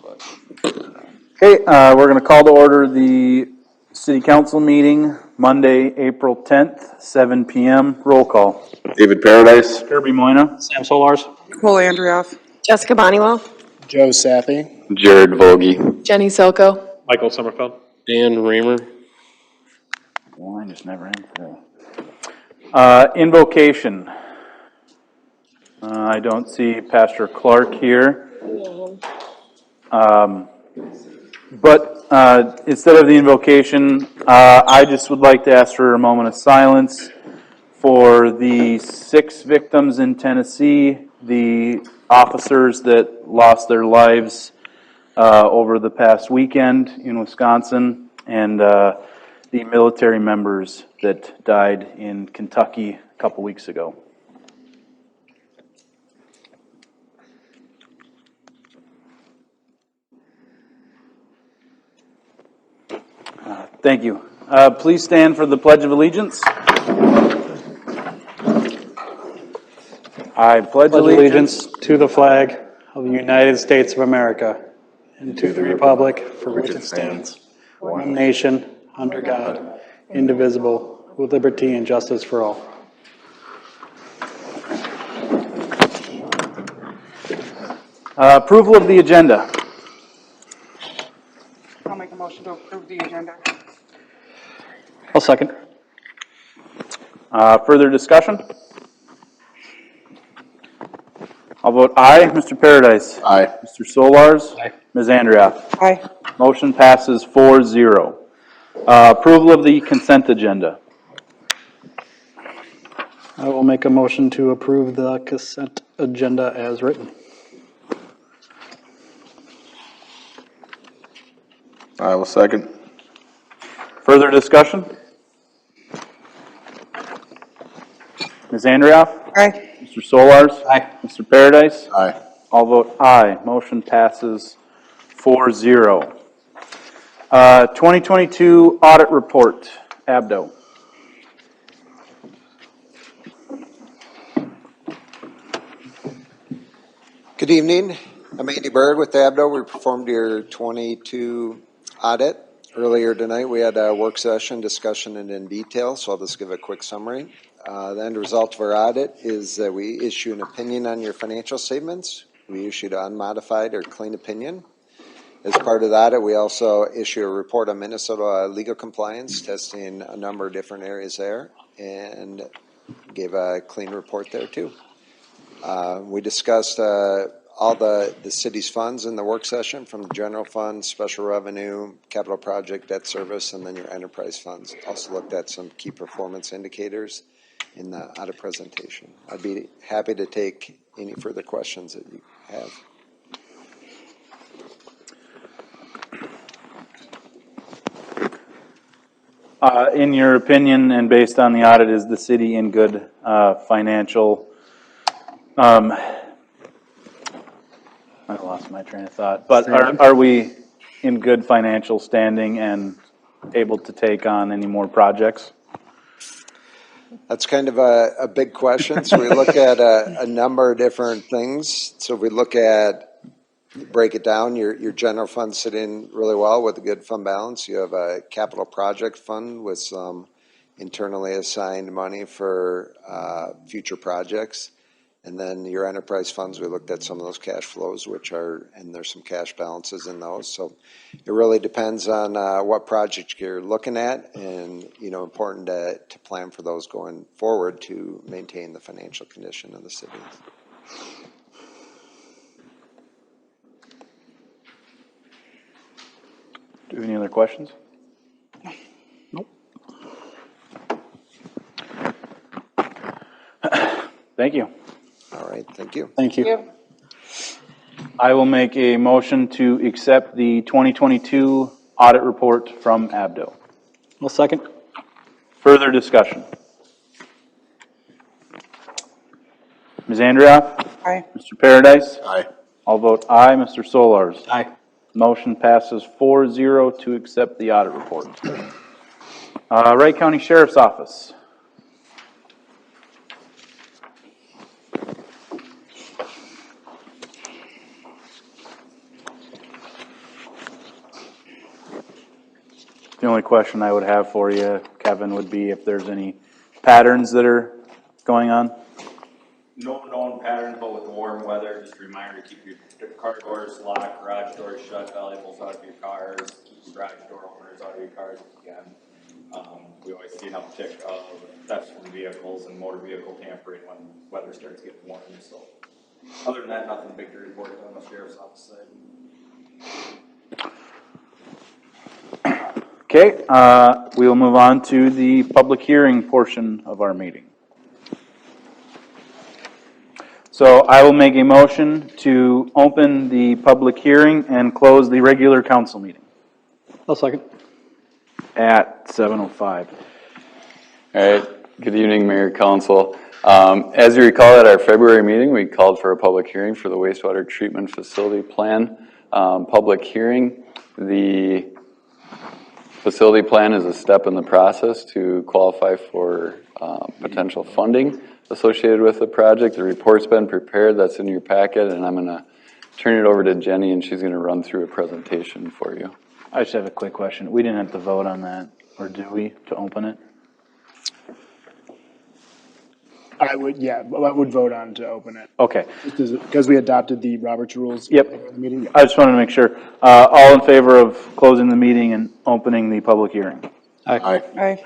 Okay, we're going to call to order the City Council meeting, Monday, April 10th, 7 p.m. Roll call. David Paradise. Kirby Moyna. Sam Solars. Cole Andrioff. Jessica Bonniwell. Joe Sappy. Jared Vogie. Jenny Silko. Michael Sommerfeld. Dan Reamer. Well, I just never ran through. Invocation. I don't see Pastor Clark here. But instead of the invocation, I just would like to ask for a moment of silence for the 6 victims in Tennessee, the officers that lost their lives over the past weekend in Wisconsin, and the military members that died in Kentucky a couple weeks ago. Thank you. Please stand for the Pledge of Allegiance. I pledge allegiance To the flag of the United States of America and to the republic for which it stands, one nation, under God, indivisible, with liberty and justice for all. Approval of the agenda. I'll make a motion to approve the agenda. I'll second. Further discussion? I'll vote aye. Mr. Paradise. Aye. Mr. Solars. Aye. Ms. Andrioff. Aye. Motion passes 4-0. Approval of the consent agenda. I will make a motion to approve the consent agenda as written. I will second. Further discussion? Ms. Andrioff. Aye. Mr. Solars. Aye. Mr. Paradise. Aye. I'll vote aye. Motion passes 4-0. 2022 audit report, Abdo. Good evening. I'm Andy Bird with Abdo. We performed your 22 audit. Earlier tonight, we had a work session discussion it in detail, so I'll just give a quick summary. The end result of our audit is that we issue an opinion on your financial statements. We issued an unmodified or clean opinion. As part of the audit, we also issue a report on Minnesota legal compliance, testing a number of different areas there, and gave a clean report there too. We discussed all the city's funds in the work session, from the general fund, special revenue, capital project, debt service, and then your enterprise funds. Also looked at some key performance indicators in the audit presentation. I'd be happy to take any further questions that you have. In your opinion, and based on the audit, is the city in good financial? I lost my train of thought. But are we in good financial standing and able to take on any more projects? That's kind of a big question. So we look at a number of different things. So if we break it down, your general fund sitting really well with a good fund balance. You have a capital project fund with some internally assigned money for future projects. And then your enterprise funds, we looked at some of those cash flows, and there's some cash balances in those. So it really depends on what project you're looking at, and important to plan for those going forward to maintain the financial condition of the city. Do you have any other questions? Nope. Thank you. All right, thank you. Thank you. I will make a motion to accept the 2022 audit report from Abdo. I'll second. Further discussion? Ms. Andrioff? Aye. Mr. Paradise? Aye. I'll vote aye. Mr. Solars? Aye. Motion passes 4-0 to accept the audit report. Wright County Sheriff's Office. The only question I would have for you, Kevin, would be if there's any patterns that are going on? No known patterns, but with the warm weather, just a reminder to keep your car doors locked, garage doors shut, valuables out of your cars, keep your garage door openers out of your cars if you can. We always see an uptick of thefts from vehicles and motor vehicle tampering when weather starts getting warm, so. Other than that, nothing big to report on the sheriff's office side. Okay, we will move on to the public hearing portion of our meeting. So I will make a motion to open the public hearing and close the regular council meeting I'll second. at 7:05. All right, good evening, Mayor, Council. As you recall, at our February meeting, we called for a public hearing for the wastewater treatment facility plan. Public hearing, the facility plan is a step in the process to qualify for potential funding associated with the project. The report's been prepared, that's in your packet, and I'm gonna turn it over to Jenny, and she's gonna run through a presentation for you. I just have a quick question. We didn't have to vote on that, or do we, to open it? I would vote on to open it, Okay, because we adopted the Roberts rules. Yep. in the meeting. I just wanted to make sure. All in favor of closing the meeting and opening the public hearing? Aye. Aye.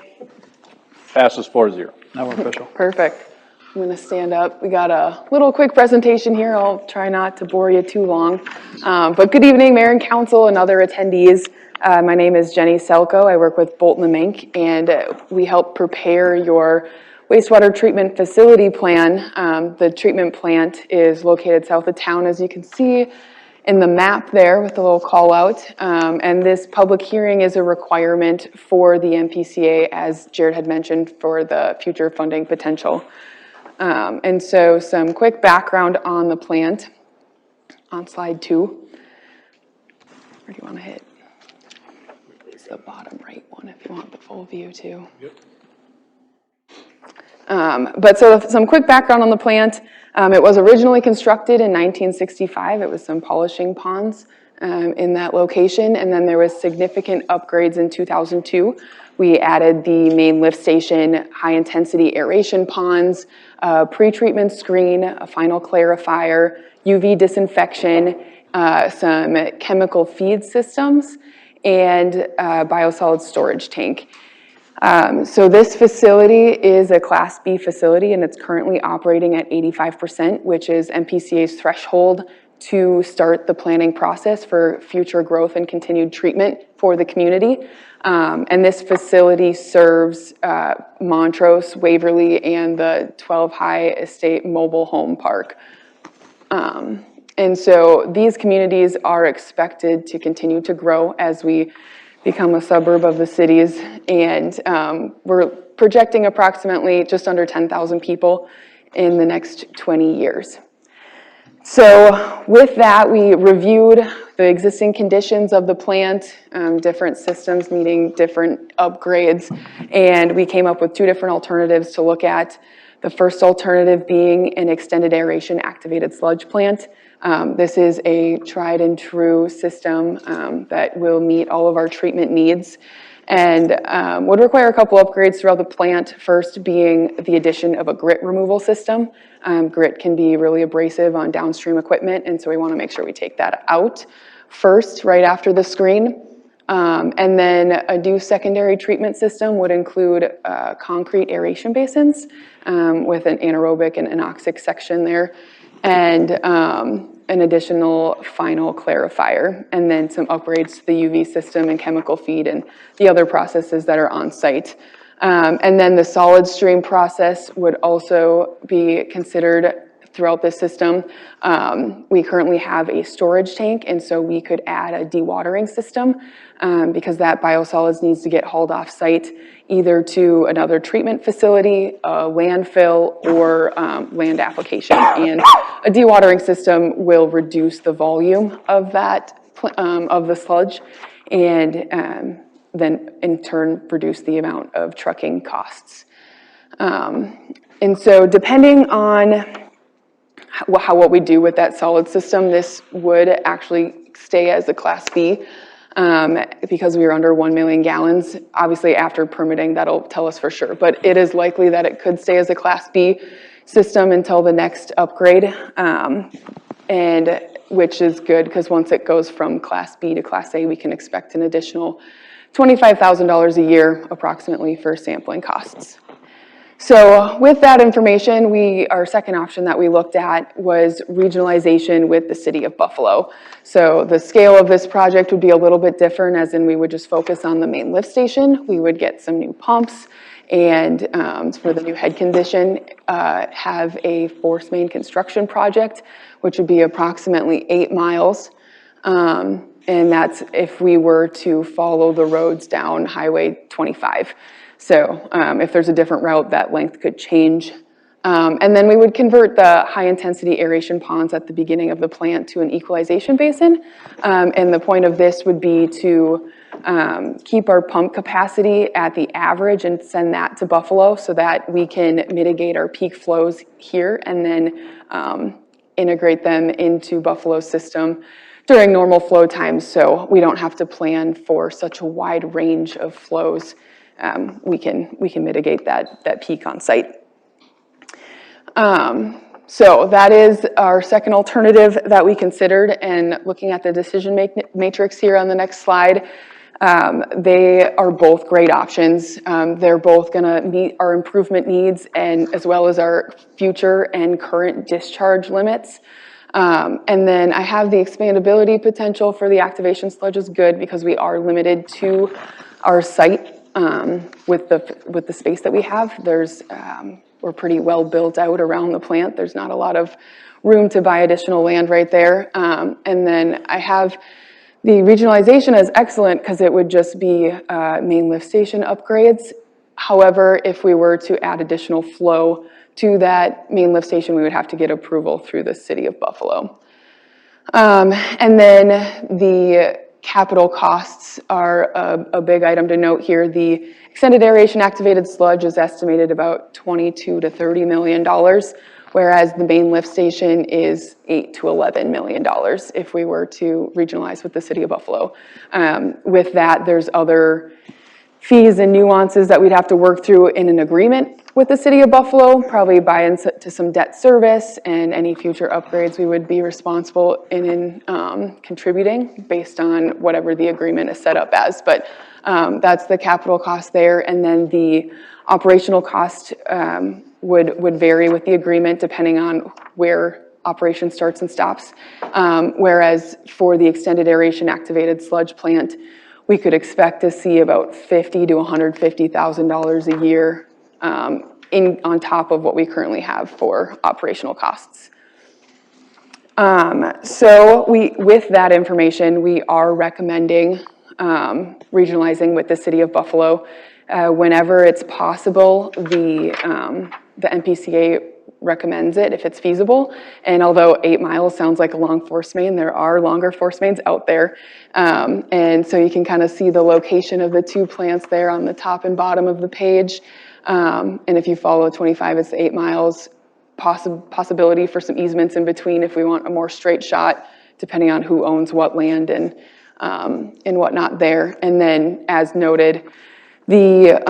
Passes 4-0. Now we're official. Perfect. I'm going to stand up. We got a little quick presentation here. I'll try not to bore you too long. But good evening, Mayor and Council and other attendees. My name is Jenny Selko. I work with Bolton & Mink, and we help prepare your wastewater treatment facility plan. The treatment plant is located south of town, as you can see in the map there with the little call out. And this public hearing is a requirement for the MPCA, as Jared had mentioned, for the future funding potential. And so some quick background on the plant on slide 2. Where do you want to hit? It's the bottom right one if you want the full view too. Yep. But so some quick background on the plant. It was originally constructed in 1965. It was some polishing ponds in that location, and then there was significant upgrades in 2002. We added the main lift station, high-intensity aeration ponds, pre-treatment screen, a final clarifier, UV disinfection, some chemical feed systems, and a biosolid storage tank. So this facility is a Class B facility, and it's currently operating at 85%, which is MPCA's threshold to start the planning process for future growth and continued treatment for the community. And this facility serves Montrose, Waverly, and the 12 High Estate Mobile Home Park. And so these communities are expected to continue to grow as we become a suburb of the cities, and we're projecting approximately just under 10,000 people in the next 20 years. So with that, we reviewed the existing conditions of the plant, different systems needing different upgrades, and we came up with 2 different alternatives to look at. The first alternative being an extended aeration activated sludge plant. This is a tried and true system that will meet all of our treatment needs and would require a couple upgrades throughout the plant, first being the addition of a grit removal system. Grit can be really abrasive on downstream equipment, and so we want to make sure we take that out first, right after the screen. And then a new secondary treatment system would include concrete aeration basins with an anaerobic and anoxic section there, and an additional final clarifier, and then some upgrades to the UV system and chemical feed and the other processes that are on site. And then the solid stream process would also be considered throughout this system. We currently have a storage tank, and so we could add a dewatering system because that biosolids needs to get hauled off site either to another treatment facility, a landfill, or land application. And a dewatering system will reduce the volume of that, of the sludge, and then in turn reduce the amount of trucking costs. And so depending on what we do with that solid system, this would actually stay as a Class B. because we were under 1 million gallons. Obviously, after permitting, that'll tell us for sure, but it is likely that it could stay as a Class B system until the next upgrade, and which is good, because once it goes from Class B to Class A, we can expect an additional $25,000 a year approximately for sampling costs. So with that information, our second option that we looked at was regionalization with the city of Buffalo. So the scale of this project would be a little bit different, as in we would just focus on the main lift station. We would get some new pumps, and for the new head condition, have a force main construction project, which would be approximately 8 miles. And that's if we were to follow the roads down Highway 25. So if there's a different route, that length could change. And then we would convert the high-intensity aeration ponds at the beginning of the plant to an equalization basin. And the point of this would be to keep our pump capacity at the average and send that to Buffalo so that we can mitigate our peak flows here and then integrate them into Buffalo's system during normal flow times, so we don't have to plan for such a wide range of flows. We can mitigate that peak on site. So that is our second alternative that we considered, and looking at the decision matrix here on the next slide, they are both great options. They're both going to meet our improvement needs and as well as our future and current discharge limits. And then I have the expandability potential for the activation sludge is good, because we are limited to our site with the space that we have. We're pretty well built out around the plant. There's not a lot of room to buy additional land right there. And then I have the regionalization as excellent, because it would just be main lift station upgrades. However, if we were to add additional flow to that main lift station, we would have to get approval through the city of Buffalo. And then the capital costs are a big item to note here. The extended aeration activated sludge is estimated about $22 to $30 million, whereas the main lift station is $8 to $11 million if we were to regionalize with the city of Buffalo. With that, there's other fees and nuances that we'd have to work through in an agreement with the city of Buffalo, probably buy into some debt service, and any future upgrades we would be responsible in contributing based on whatever the agreement is set up as. But that's the capital cost there, and then the operational cost would vary with the agreement depending on where operation starts and stops. Whereas for the extended aeration activated sludge plant, we could expect to see about $50,000 to $150,000 a year on top of what we currently have for operational costs. So with that information, we are recommending regionalizing with the city of Buffalo. Whenever it's possible, the MPCA recommends it if it's feasible. And although 8 miles sounds like a long force main, there are longer force mains out there. And so you can kind of see the location of the two plants there on the top and bottom of the page. And if you follow 25, it's 8 miles. Possibility for some easements in between if we want a more straight shot, depending on who owns what land and whatnot there. And then, as noted, the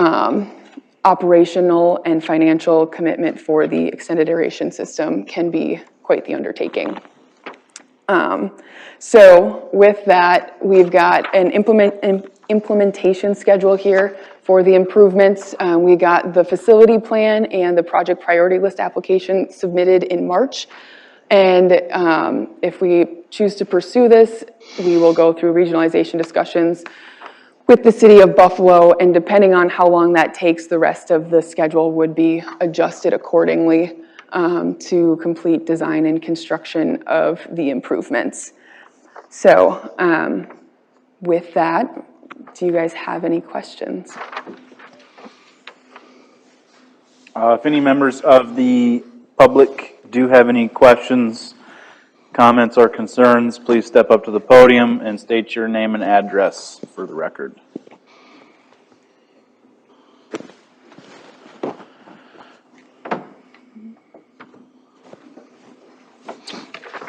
operational and financial commitment for the extended aeration system can be quite the undertaking. So with that, we've got an implementation schedule here for the improvements. We got the facility plan and the project priority list application submitted in March. And if we choose to pursue this, we will go through regionalization discussions with the city of Buffalo, and depending on how long that takes, the rest of the schedule would be adjusted accordingly to complete design and construction of the improvements. So with that, do you guys have any questions? If any members of the public do have any questions, comments, or concerns, please step up to the podium and state your name and address for the record.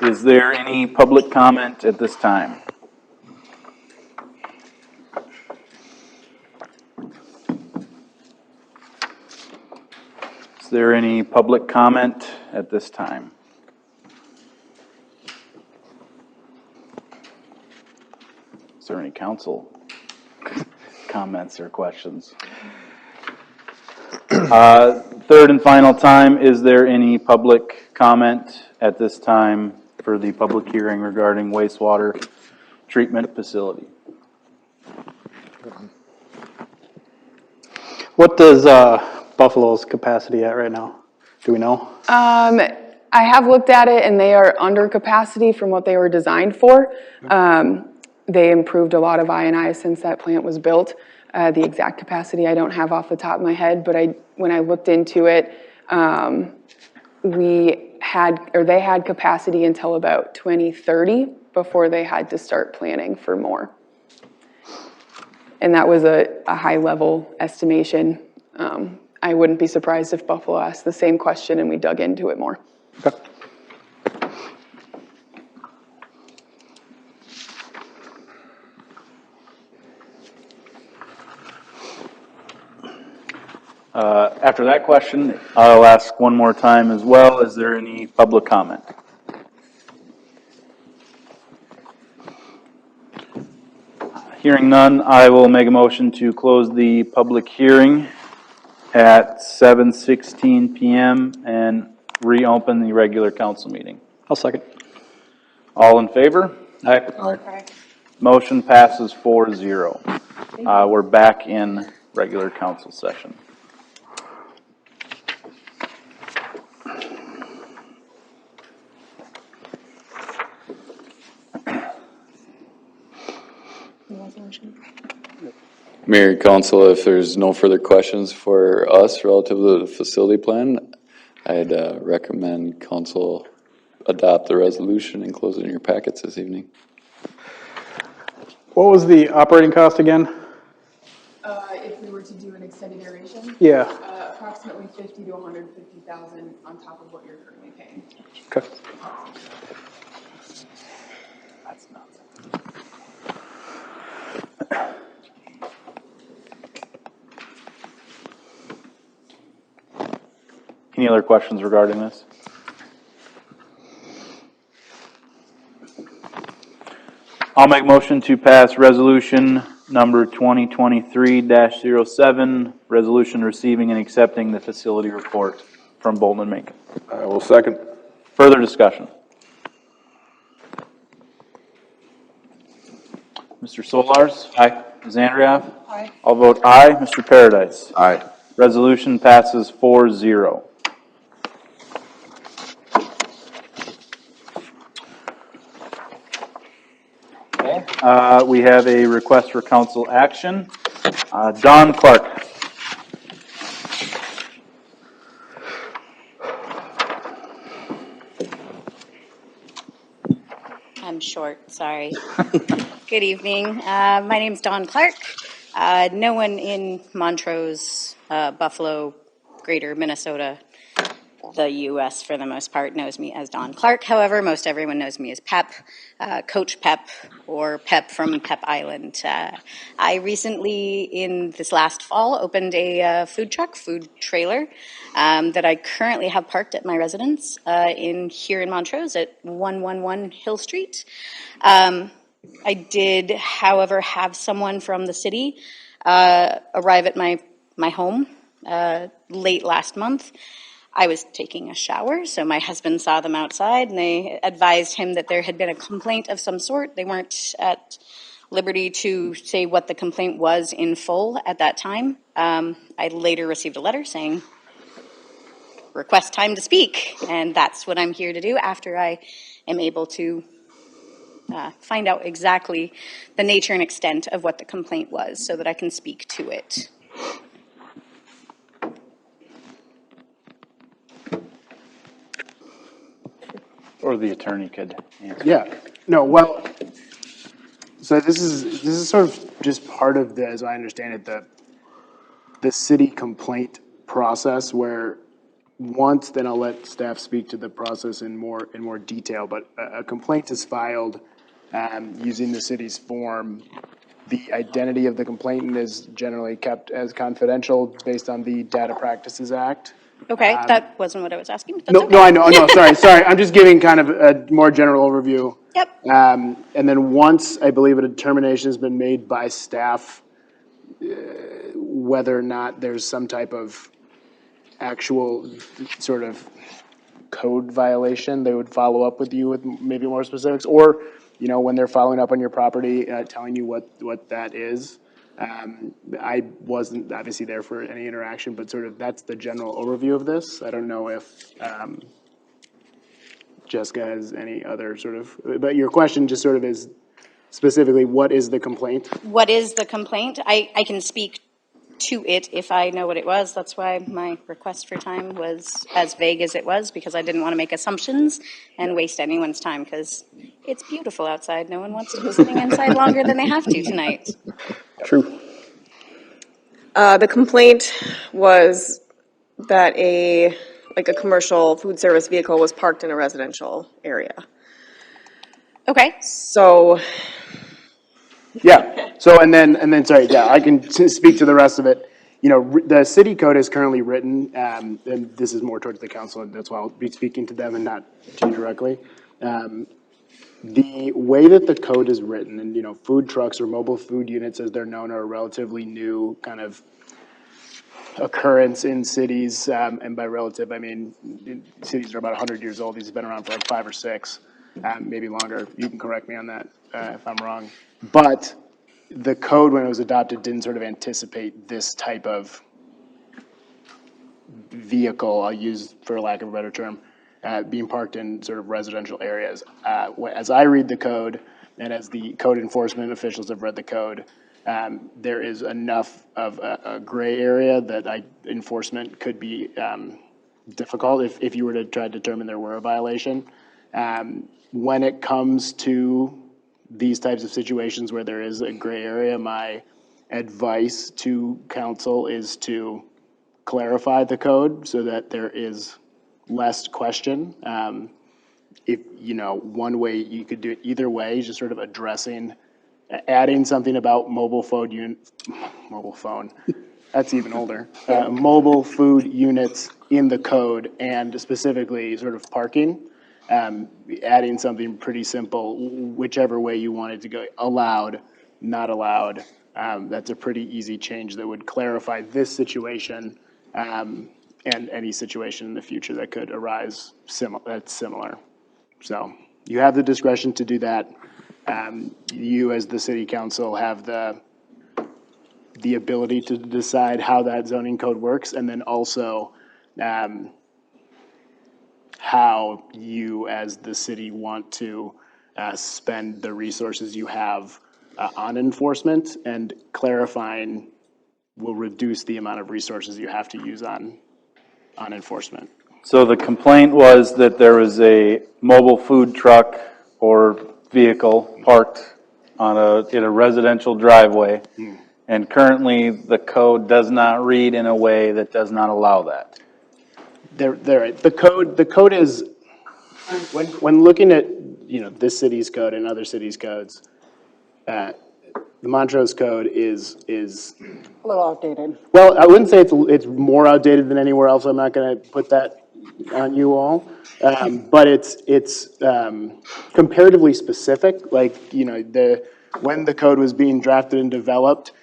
Is there any public comment at this time? there any public comment at this time? Is there any council comments or questions? Third and final time, is there any public comment at this time for the public hearing regarding wastewater treatment facility? What does Buffalo's capacity at right now? Do we know? I have looked at it and they are under capacity from what they were designed for. They improved a lot of I&I since that plant was built. The exact capacity I don't have off the top of my head, but when I looked into it, they had capacity until about 2030 before they had to start planning for more. And that was a high level estimation. I wouldn't be surprised if Buffalo asked the same question and we dug into it more. Okay. After that question, I'll ask one more time as well. Is there any public comment? Hearing none, I will make a motion to close the public hearing at 7:16 p.m. and reopen the regular council meeting. I'll second. All in favor? Aye. Aye. Motion passes 4-0. We're back in regular council session. Mayor, council, if there's no further questions for us relative to the facility plan, I'd recommend council adopt the resolution and close it in your packets this evening. What was the operating cost again? If we were to do an extended aeration, Yeah. approximately 50 to 150,000 on top of what you're currently paying. Okay. That's nuts. Any other questions regarding this? I'll make motion to pass resolution number 2023-07, resolution receiving and accepting the facility report from Bolton and Macon. I will second. Further discussion? Mr. Solars? Aye. Ms. Andrioff? Aye. I'll vote aye. Mr. Paradise? Aye. Resolution passes 4-0. We have a request for council action. Don Clark. I'm short, sorry. Good evening. My name's Dawn Clark. No one in Montrose, Buffalo, Greater Minnesota, the U.S. for the most part, knows me as Dawn Clark. However, most everyone knows me as Pep, Coach Pep, or Pep from Pep Island. I recently, in this last fall, opened a food trailer, that I currently have parked at my residence here in Montrose at 111 Hill Street. I did, however, have someone from the city arrive at my home late last month. I was taking a shower, so my husband saw them outside, and they advised him that there had been a complaint of some sort. They weren't at liberty to say what the complaint was in full at that time. I later received a letter saying, request time to speak, and that's what I'm here to do after I am able to find out exactly the nature and extent of what the complaint was so that I can speak to it. Or the attorney could answer. Yeah, no, well, so this is sort of just part of the, as I understand it, the city complaint process where once, then I'll let staff speak to the process in more detail, but a complaint is filed using the city's form. The identity of the complainant is generally kept as confidential based on the Data Practices Act. Okay, that wasn't what I was asking, but that's No, okay. no, I know, no, sorry. I'm just giving kind of a more general overview. Yep. And then once, I believe, a determination has been made by staff, whether or not there's some type of actual sort of code violation, they would follow up with you with maybe more specifics, or, you know, when they're following up on your property, telling you what that is. I wasn't obviously there for any interaction, but sort of that's the general overview of this. I don't know if Jessica has any other sort of, but your question just sort of is specifically, what is the complaint? What is the complaint? I can speak to it if I know what it was. That's why my request for time was as vague as it was, because I didn't want to make assumptions and waste anyone's time, because it's beautiful outside. No one wants to be sitting inside longer than they have to tonight. True. The complaint was that a commercial food service vehicle was parked in a residential area. Okay, So, Yeah, so, and then, sorry, yeah, I can speak to the rest of it. You know, the city code is currently written, and this is more towards the council, and that's why I'll be speaking to them and not to you directly. The way that the code is written, and, you know, food trucks or mobile food units, as they're known, are a relatively new kind of occurrence in cities, and by relative, I mean, cities are about 100 years old. These have been around for like 5 or 6, maybe longer. You can correct me on that if I'm wrong. But the code, when it was adopted, didn't sort of anticipate this type of vehicle, I'll use for lack of a better term, being parked in sort of residential areas. As I read the code, and as the code enforcement officials have read the code, there is enough of a gray area that enforcement could be difficult if you were to try to determine there were a violation. When it comes to these types of situations where there is a gray area, my advice to council is to clarify the code so that there is less question. If, you know, one way you could do it either way is just sort of addressing, adding something about mobile phone, that's even older, mobile food units in the code, and specifically sort of parking. Adding something pretty simple, whichever way you want it to go, allowed, not allowed. That's a pretty easy change that would clarify this situation, and any situation in the future that could arise that's similar. So you have the discretion to do that. You, as the city council, have the ability to decide how that zoning code works, and then also how you, as the city, want to spend the resources you have on enforcement, and clarifying will reduce the amount of resources you have to use on enforcement. So the complaint was that there was a mobile food truck or vehicle parked in a residential driveway, and currently the code does not read in a way that does not allow that. The code is, when looking at, you know, this city's code and other cities' codes, the Montrose Code is A little outdated. well, I wouldn't say it's more outdated than anywhere else. I'm not going to put that on you all, but it's comparatively specific. Like, you know, when the code was being drafted and developed,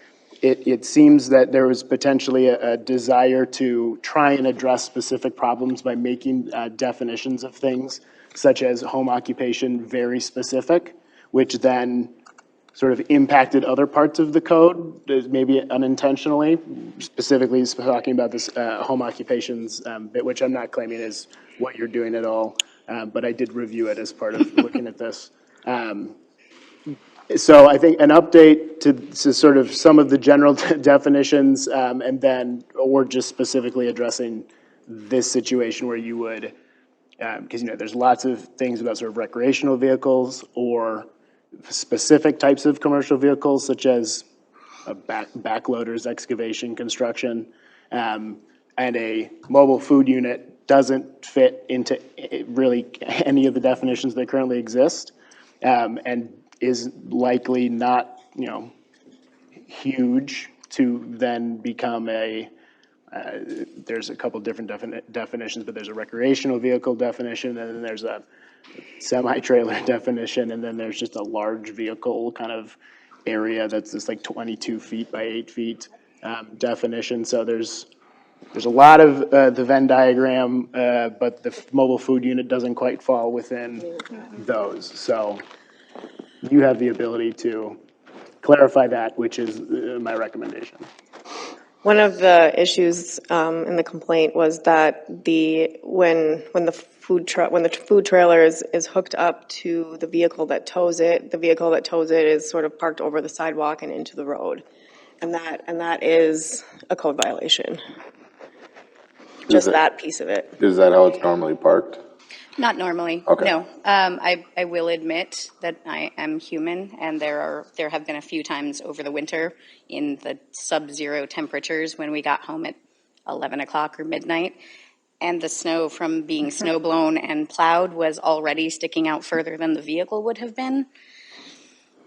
it seems that there was potentially a desire to try and address specific problems by making definitions of things, such as home occupation, very specific, which then sort of impacted other parts of the code, maybe unintentionally, specifically talking about this home occupations bit, which I'm not claiming is what you're doing at all, but I did review it as part of looking at this. So I think an update to sort of some of the general definitions, and then, or just specifically addressing this situation where you would, because, you know, there's lots of things about sort of recreational vehicles or specific types of commercial vehicles, such as backloaders, excavation, construction, and a mobile food unit doesn't fit into really any of the definitions that currently exist, and is likely not, you know, huge to then become a There's a couple different definitions, but there's a recreational vehicle definition, and then there's a semi-trailer definition, and then there's just a large vehicle kind of area that's just like 22 feet by 8 feet definition. So there's a lot of the Venn diagram, but the mobile food unit doesn't quite fall within those. So you have the ability to clarify that, which is my recommendation. One of the issues in the complaint was that when the food trailer is hooked up to the vehicle that tows it, the vehicle that tows it is sort of parked over the sidewalk and into the road, and that is a code violation. Just that piece of it. Is that how it's normally parked? Not normally, Okay. no. I will admit that I am human, and there have been a few times over the winter in the sub-zero temperatures when we got home at 11 o'clock or midnight, and the snow from being snow blown and plowed was already sticking out further than the vehicle would have been.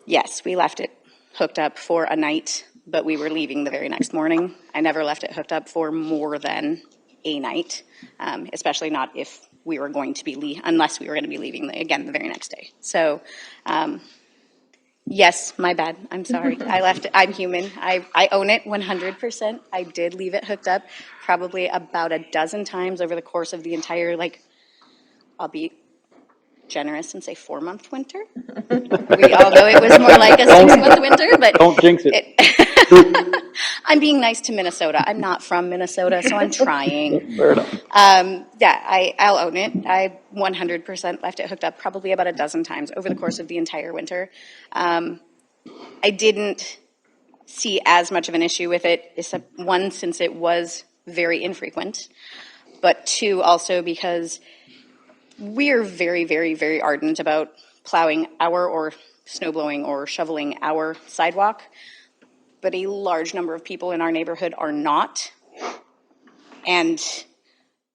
Yes, we left it hooked up for a night, but we were leaving the very next morning. I never left it hooked up for more than a night, especially not if we were going to be unless we were going to be leaving again the very next day. So, yes, my bad. I'm sorry. I left it. I'm human. I own it 100%. I did leave it hooked up probably about a dozen times over the course of the entire, I'll be generous and say 4-month winter. We all know it was more like a 6-month winter, but Don't jinx it. I'm being nice to Minnesota. I'm not from Minnesota, so I'm trying. Fair enough. Yeah, I'll own it. I 100% left it hooked up probably about a dozen times over the course of the entire winter. I didn't see as much of an issue with it, except one, since it was very infrequent, but two, also because we're very, very, very ardent about plowing or snow blowing or shoveling our sidewalk, but a large number of people in our neighborhood are not. And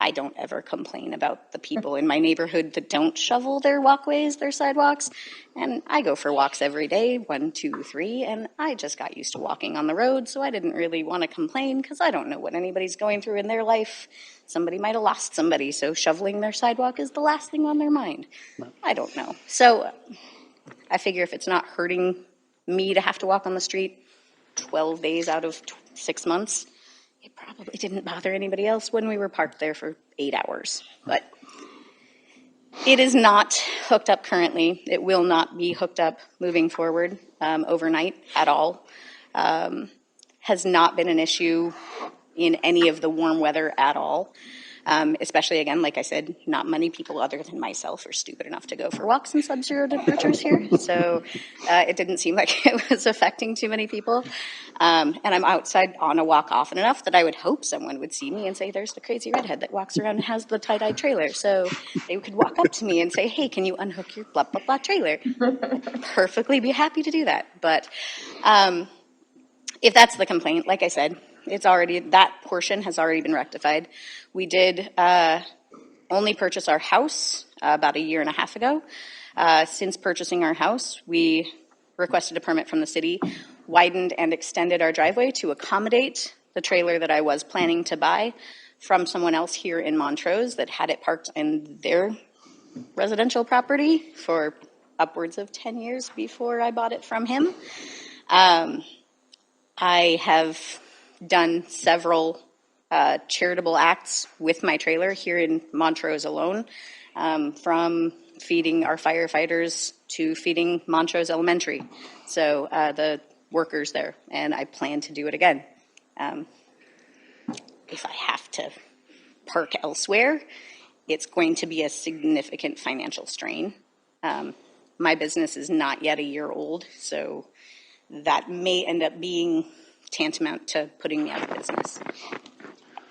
I don't ever complain about the people in my neighborhood that don't shovel their walkways, their sidewalks. And I go for walks every day, 1, 2, 3, and I just got used to walking on the road, so I didn't really want to complain because I don't know what anybody's going through in their life. Somebody might have lost somebody, so shoveling their sidewalk is the last thing on their mind. I don't know. So I figure if it's not hurting me to have to walk on the street 12 days out of 6 months, it probably didn't bother anybody else when we were parked there for 8 hours. But it is not hooked up currently. It will not be hooked up moving forward overnight at all. Has not been an issue in any of the warm weather at all. Especially, again, like I said, not many people other than myself are stupid enough to go for walks in sub-zero temperatures here. So it didn't seem like it was affecting too many people. And I'm outside on a walk often enough that I would hope someone would see me and say, there's the crazy redhead that walks around and has the tie-dye trailer. So they could walk up to me and say, hey, can you unhook your blah, blah, blah trailer? I'd perfectly be happy to do that. But if that's the complaint, like I said, that portion has already been rectified. We did only purchase our house about 1.5 years ago. Since purchasing our house, we requested a permit from the city, widened and extended our driveway to accommodate the trailer that I was planning to buy from someone else here in Montrose that had it parked in their residential property for upwards of 10 years before I bought it from him. I have done several charitable acts with my trailer here in Montrose alone, from feeding our firefighters to feeding Montrose Elementary, so the workers there, and I plan to do it again. If I have to park elsewhere, it's going to be a significant financial strain. My business is not yet 1 year old, so that may end up being tantamount to putting me out of business.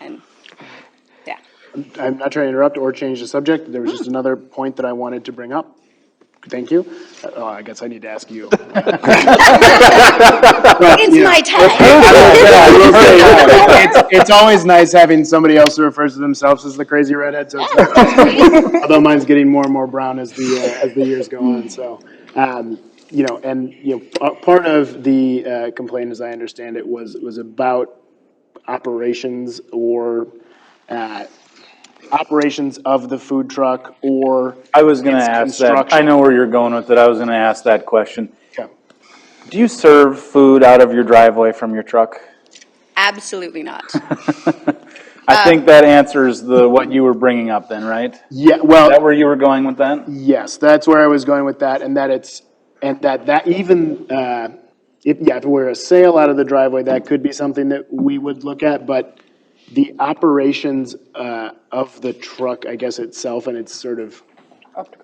And yeah. I'm not trying to interrupt or change the subject. There was just another point that I wanted to bring up. Thank you. I guess I need to ask you. It's my time. It's always nice having somebody else who refers to themselves as the crazy redhead. So it's although mine's getting more and more brown as the years go on. So part of the complaint, as I understand it, was about operations or operations of the food truck or I was gonna its ask that, I construction. know where you're going with it, I was gonna ask that question. Okay. Do you serve food out of your driveway from your truck? Absolutely not. I think that answers what you were bringing up then, right? Is Yeah, well, that where you were going with that? yes, that's where I was going with that, and that even, if it were a sale out of the driveway, that could be something that we would look at, but the operations, of the truck, I guess itself and its sort of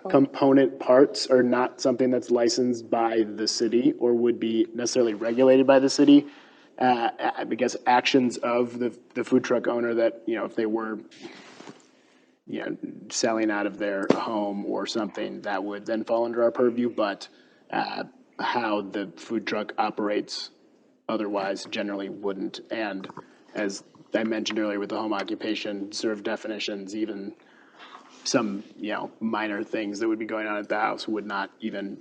component parts are not something that's licensed by the city or would be necessarily regulated by the city. I guess actions of the food truck owner that, if they were, selling out of their home or something, that would then fall under our purview, but how the food truck operates otherwise generally wouldn't. And as I mentioned earlier with the home occupation sort of definitions, even some, minor things that would be going on at the house would not even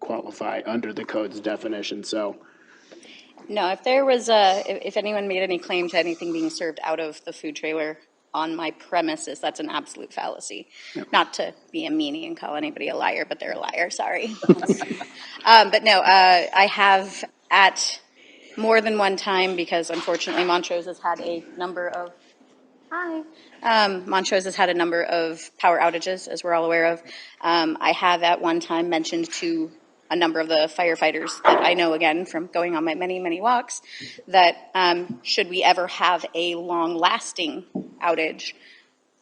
qualify under the code's definition, so. No, if anyone made any claim to anything being served out of the food trailer on my premises, that's an absolute fallacy. Not to be a meanie and call anybody a liar, but they're a liar, sorry. But no, I have at more than one time, because unfortunately Montrose has had a number of, Montrose has had a number of power outages, as we're all aware of. I have at one time mentioned to a number of the firefighters that I know, again, from going on my many, many walks, that should we ever have a long-lasting outage,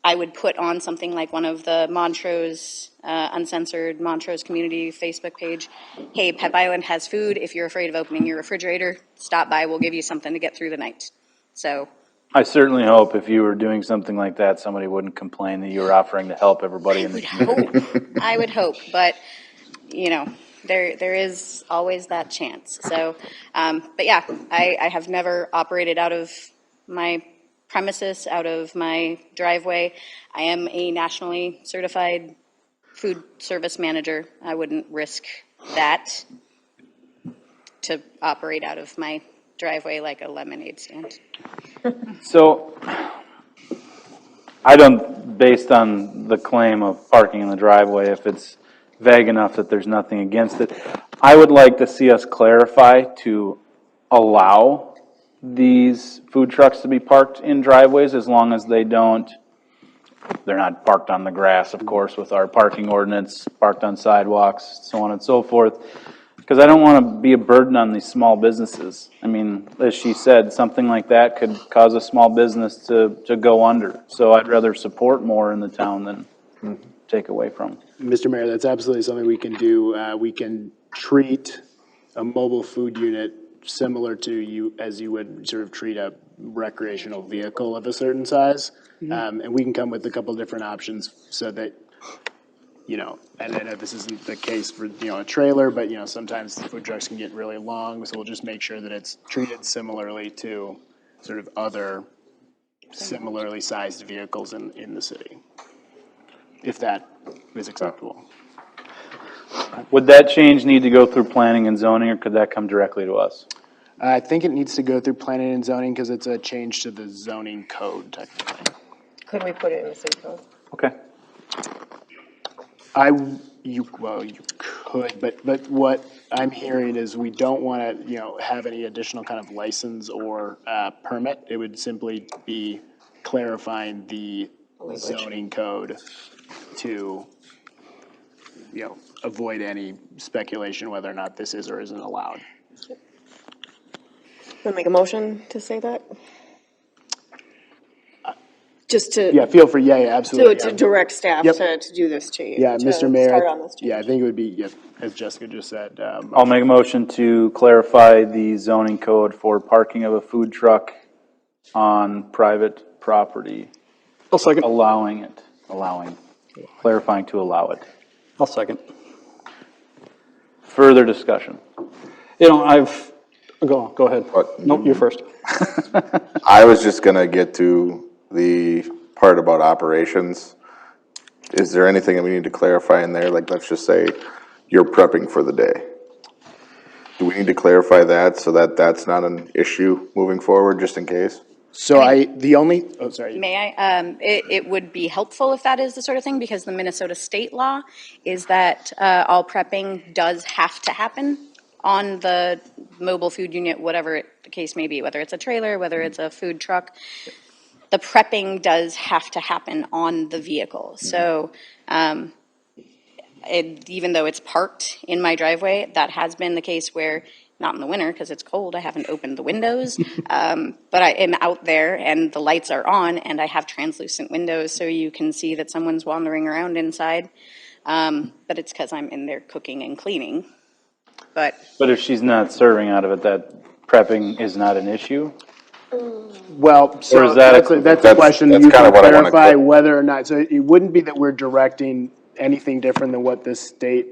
I would put on something like one of the Montrose, uncensored Montrose community Facebook page, hey, Pep Island has food. If you're afraid of opening your refrigerator, stop by. We'll give you something to get through the night. So I certainly hope if you were doing something like that, somebody wouldn't complain that you were offering to help everybody in the community. I would hope, but, there is always that chance. So, but yeah, I have never operated out of my premises, out of my driveway. I am a nationally certified food service manager. I wouldn't risk that to operate out of my driveway like a lemonade stand. So, based on the claim of parking in the driveway, if it's vague enough that there's nothing against it, I would like to see us clarify to allow these food trucks to be parked in driveways as long as they're not parked on the grass, of course, with our parking ordinance, parked on sidewalks, so on and so forth. Because I don't want to be a burden on these small businesses. I mean, as she said, something like that could cause a small business to go under. So I'd rather support more in the town than take away from. Mr. Mayor, that's absolutely something we can do. We can treat a mobile food unit similar to as you would sort of treat a recreational vehicle of a certain size. And we can come with a couple different options so that, and I know this isn't the case for, a trailer, but, sometimes food trucks can get really long. So we'll just make sure that it's treated similarly to sort of other similarly sized vehicles in the city, if that is acceptable. Would that change need to go through planning and zoning, or could that come directly to us? I think it needs to go through planning and zoning because it's a change to the zoning code technically. Could we put it in the city code? Okay. You could, but what I'm hearing is we don't want to, have any additional kind of license or permit. It would simply be clarifying the zoning code to, avoid any speculation whether or not this is or isn't allowed. Want to make a motion to say that? Just to. Yeah, feel free. Yeah, absolutely. To direct staff Yep. to do this change. Yeah, to Mr. Mayor. start on this change. Yeah, I think it would be, as Jessica just said. I'll make a motion to clarify the zoning code for parking of a food truck on private property, I'll second. clarifying to allow it. I'll second. Further discussion. Go ahead. Nope, you first. I was just gonna get to the part about operations. Is there anything that we need to clarify in there? Like, let's just say you're prepping for the day. Do we need to clarify that so that that's not an issue moving forward, just in case? So oh, sorry. May I? It would be helpful if that is the sort of thing, because the Minnesota state law is that all prepping does have to happen on the mobile food unit, whatever the case may be, whether it's a trailer, whether it's a food truck. The prepping does have to happen on the vehicle. So even though it's parked in my driveway, that has been the case where, not in the winter because it's cold, I haven't opened the windows, but I am out there and the lights are on and I have translucent windows so you can see that someone's wandering around inside. But it's because I'm in there cooking and cleaning. But But if she's not serving out of it, that prepping is not an issue? Well, so Or is that that's a question that's you kind can of what I wanna clarify click. whether or not, so it wouldn't be that we're directing anything different than what the state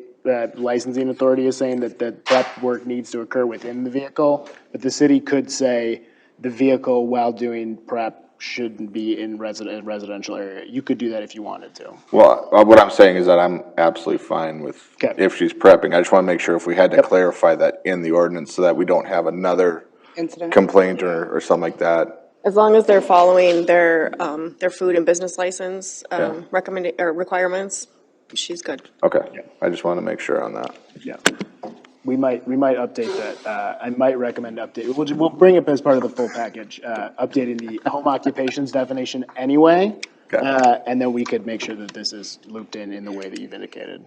licensing authority is saying, that the prep work needs to occur within the vehicle, but the city could say the vehicle while doing prep shouldn't be in residential area. You could do that if you wanted to. Well, what I'm saying is that I'm absolutely fine with Okay. if she's prepping. I just want to make sure if we had to clarify that in the ordinance so that we don't have another Incident. complaint or something like that. As long as they're following their food and business license Yeah. requirements, she's good. Okay, I just want to make sure on that. Yeah. We might update that. I might recommend update. We'll bring it as part of the full package, updating the home occupations definition anyway. Okay. And then we could make sure that this is looped in the way that you've indicated.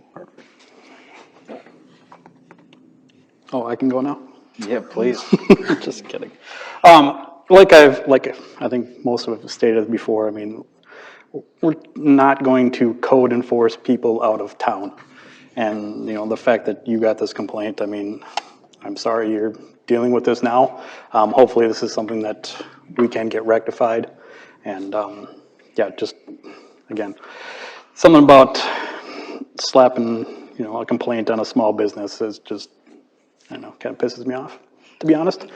Oh, I can go now? Yeah, please. Just kidding. Like I think most of it was stated before, I mean, we're not going to code enforce people out of town. And, the fact that you got this complaint, I mean, I'm sorry you're dealing with this now. Hopefully this is something that we can get rectified. And, just, again, something about slapping, a complaint on a small business is just, I don't know, kind of pisses me off, to be honest.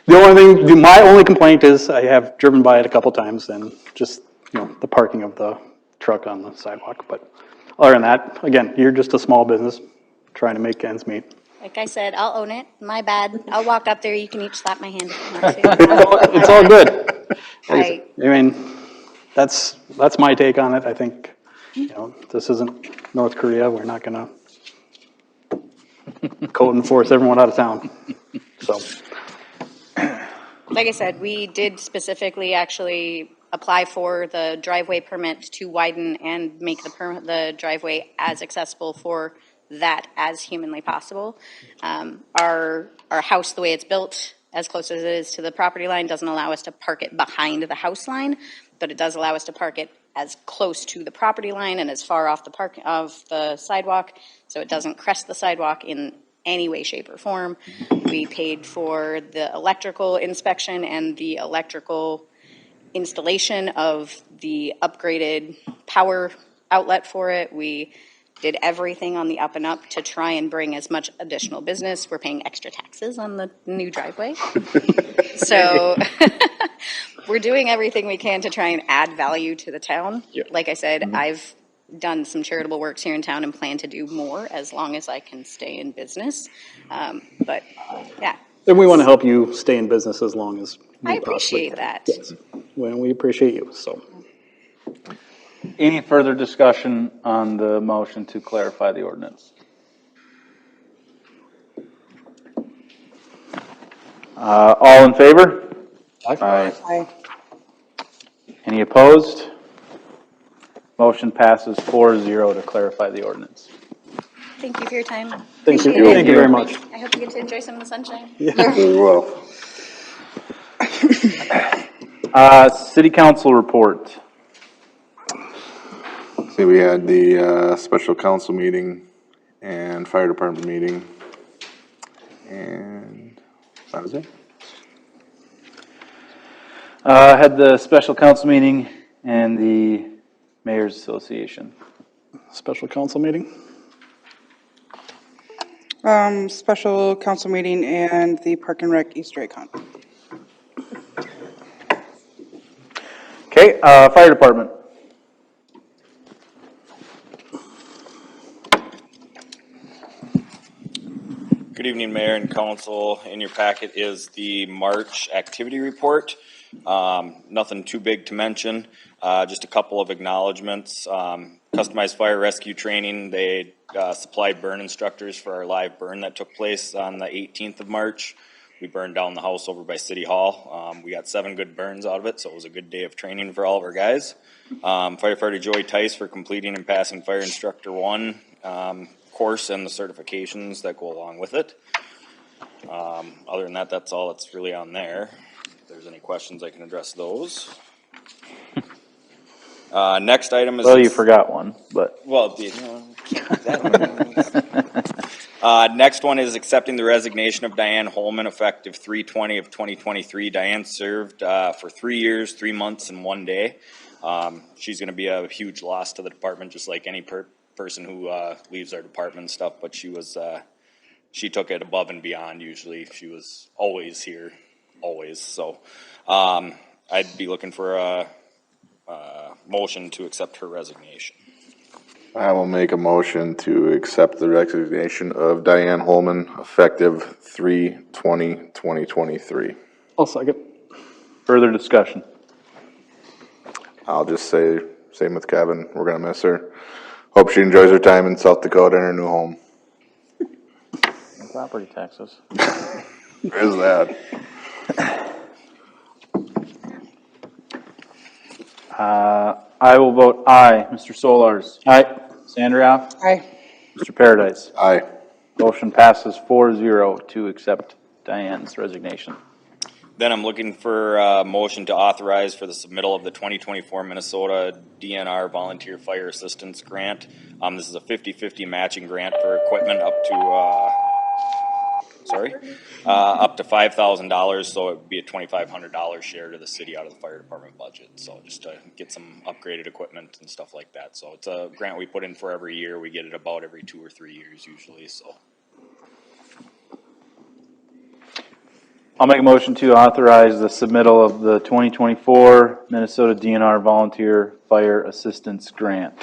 My only complaint is I have driven by it a couple times and just, the parking of the truck on the sidewalk. But other than that, again, you're just a small business trying to make ends meet. like I said, I'll own it. My bad. I'll walk up there. You can each slap my hand if you want to. It's all good. I mean, that's my take on it. I think, this isn't North Korea. We're not gonna code enforce everyone out of town. So, Like I said, we did specifically actually apply for the driveway permit to widen and make the driveway as accessible for that as humanly possible. Our house, the way it's built, as close as it is to the property line, doesn't allow us to park it behind the house line, but it does allow us to park it as close to the property line and as far off the sidewalk, so it doesn't crest the sidewalk in any way, shape, or form. We paid for the electrical inspection and the electrical installation of the upgraded power outlet for it. We did everything on the up and up to try and bring as much additional business. We're paying extra taxes on the new driveway. So we're doing everything we can to try and add value to the town. Like I said, I've done some charitable works here in town and plan to do more as long as I can stay in business. But yeah. and we want to help you stay in business as long as we I appreciate that. Well, we appreciate you, so. Any further discussion on the motion to clarify the ordinance? All in favor? Aye. Aye. Any opposed? Motion passes 4-0 to clarify the ordinance. Thank you for your time. Thank you. Appreciate it. Thank you very much. I hope you get to enjoy some of the sunshine. Well, City council report. see, we had the special council meeting and fire department meeting. And that was it. Had the special council meeting and the mayor's association. Special council meeting? Special council meeting and the Park and Rec Easter egg hunt. Okay, fire department. Good evening, Mayor and Council. In your packet is the March activity report. Nothing too big to mention, just a couple of acknowledgements. Customized fire rescue training, they supplied burn instructors for our live burn that took place on the 18th of March. We burned down the house over by City Hall. We got 7 good burns out of it, so it was a good day of training for all of our guys. Firefighter Joey Tice for completing and passing Fire Instructor 1 course and the certifications that go along with it. Other than that, that's all that's really on there. If there's any questions, I can address those. Next item is... Well, you forgot one, but. Well, next one is accepting the resignation of Diane Holman effective 3/20 of 2023. Diane served for 3 years, 3 months, and 1 day. She's going to be a huge loss to the department, just like any person who leaves our department and stuff. But she took it above and beyond. Usually, she was always here, always. So I'd be looking for a motion to accept her resignation. I will make a motion to accept the resignation of Diane Holman effective 3/20/2023. I'll second. Further discussion? I'll just say, same with Kevin, we're gonna miss her. Hope she enjoys her time in South Dakota in her new home. Property taxes. There's that. I will vote aye. Mr. Solars? Aye. Ms. Andrioff? Aye. Mr. Paradise? Aye. Motion passes 4-0 to accept Diane's resignation. Then I'm looking for a motion to authorize for the submittal of the 2024 Minnesota DNR Volunteer Fire Assistance Grant. This is a 50-50 matching grant for equipment up to $5,000, so it would be a $2,500 share to the city out of the fire department budget. So just to get some upgraded equipment and stuff like that. So it's a grant we put in for every year. We get it about every 2 or 3 years usually. So. I'll make a motion to authorize the submittal of the 2024 Minnesota DNR Volunteer Fire Assistance Grant.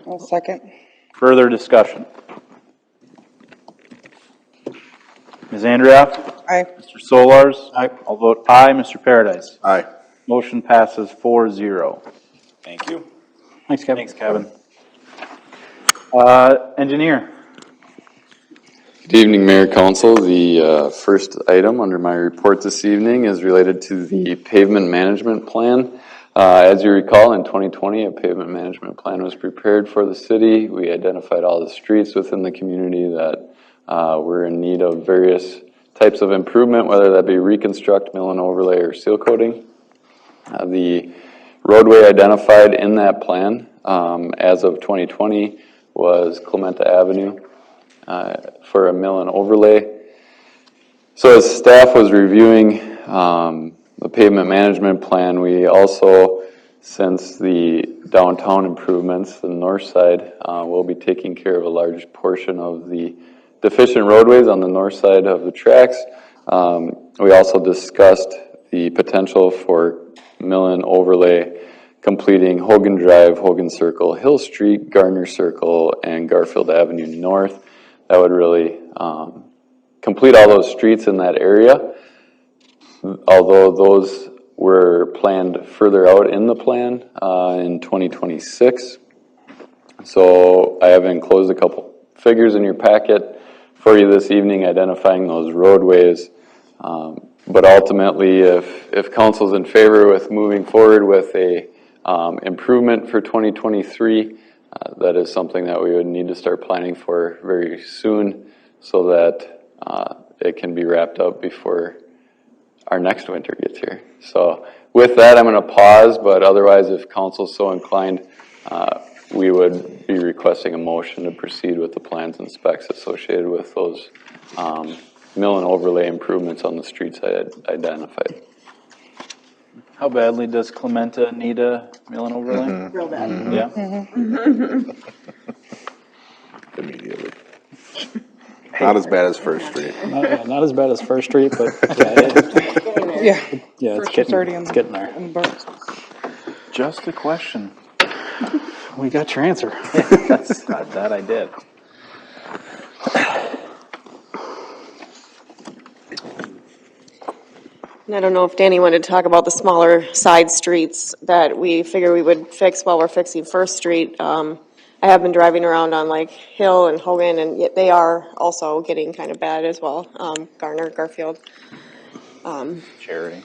I'll second. Further discussion? Ms. Andrioff? Aye. Mr. Solars? Aye. I'll vote aye. Mr. Paradise? Aye. Motion passes 4-0. Thank you. Thanks, Kevin. Thanks, Kevin. Engineer? Good evening, Mayor, Council. The first item under my report this evening is related to the pavement management plan. As you recall, in 2020, a pavement management plan was prepared for the city. We identified all the streets within the community that were in need of various types of improvement, whether that be reconstruct, mill and overlay, or seal coating. The roadway identified in that plan as of 2020 was Clementa Avenue for a mill and overlay. So as staff was reviewing the pavement management plan, we also, since the downtown improvements, the north side, will be taking care of a large portion of the deficient roadways on the north side of the tracks. We also discussed the potential for mill and overlay completing Hogan Drive, Hogan Circle, Hill Street, Gardner Circle, and Garfield Avenue North. That would really complete all those streets in that area. Although those were planned further out in the plan in 2026. So I have enclosed a couple figures in your packet for you this evening identifying those roadways. But ultimately, if council's in favor with moving forward with a improvement for 2023, that is something that we would need to start planning for very soon so that it can be wrapped up before our next winter gets here. So with that, I'm going to pause, but otherwise, if council's so inclined, we would be requesting a motion to proceed with the plans and specs associated with those mill and overlay improvements on the streets I had identified. How badly does Clementa need a mill and overlay? Real bad. Yeah? Immediately. Not as bad as First Street. Not as bad as First Street, but Yeah. it's already getting, it's getting there. in the books. Just a question. We got your answer. That I did. And I don't know if Danny wanted to talk about the smaller side streets that we figure we would fix while we're fixing First Street. I have been driving around on like Hill and Hogan, and yet they are also getting kind of bad as well. Garner, Garfield. Charity.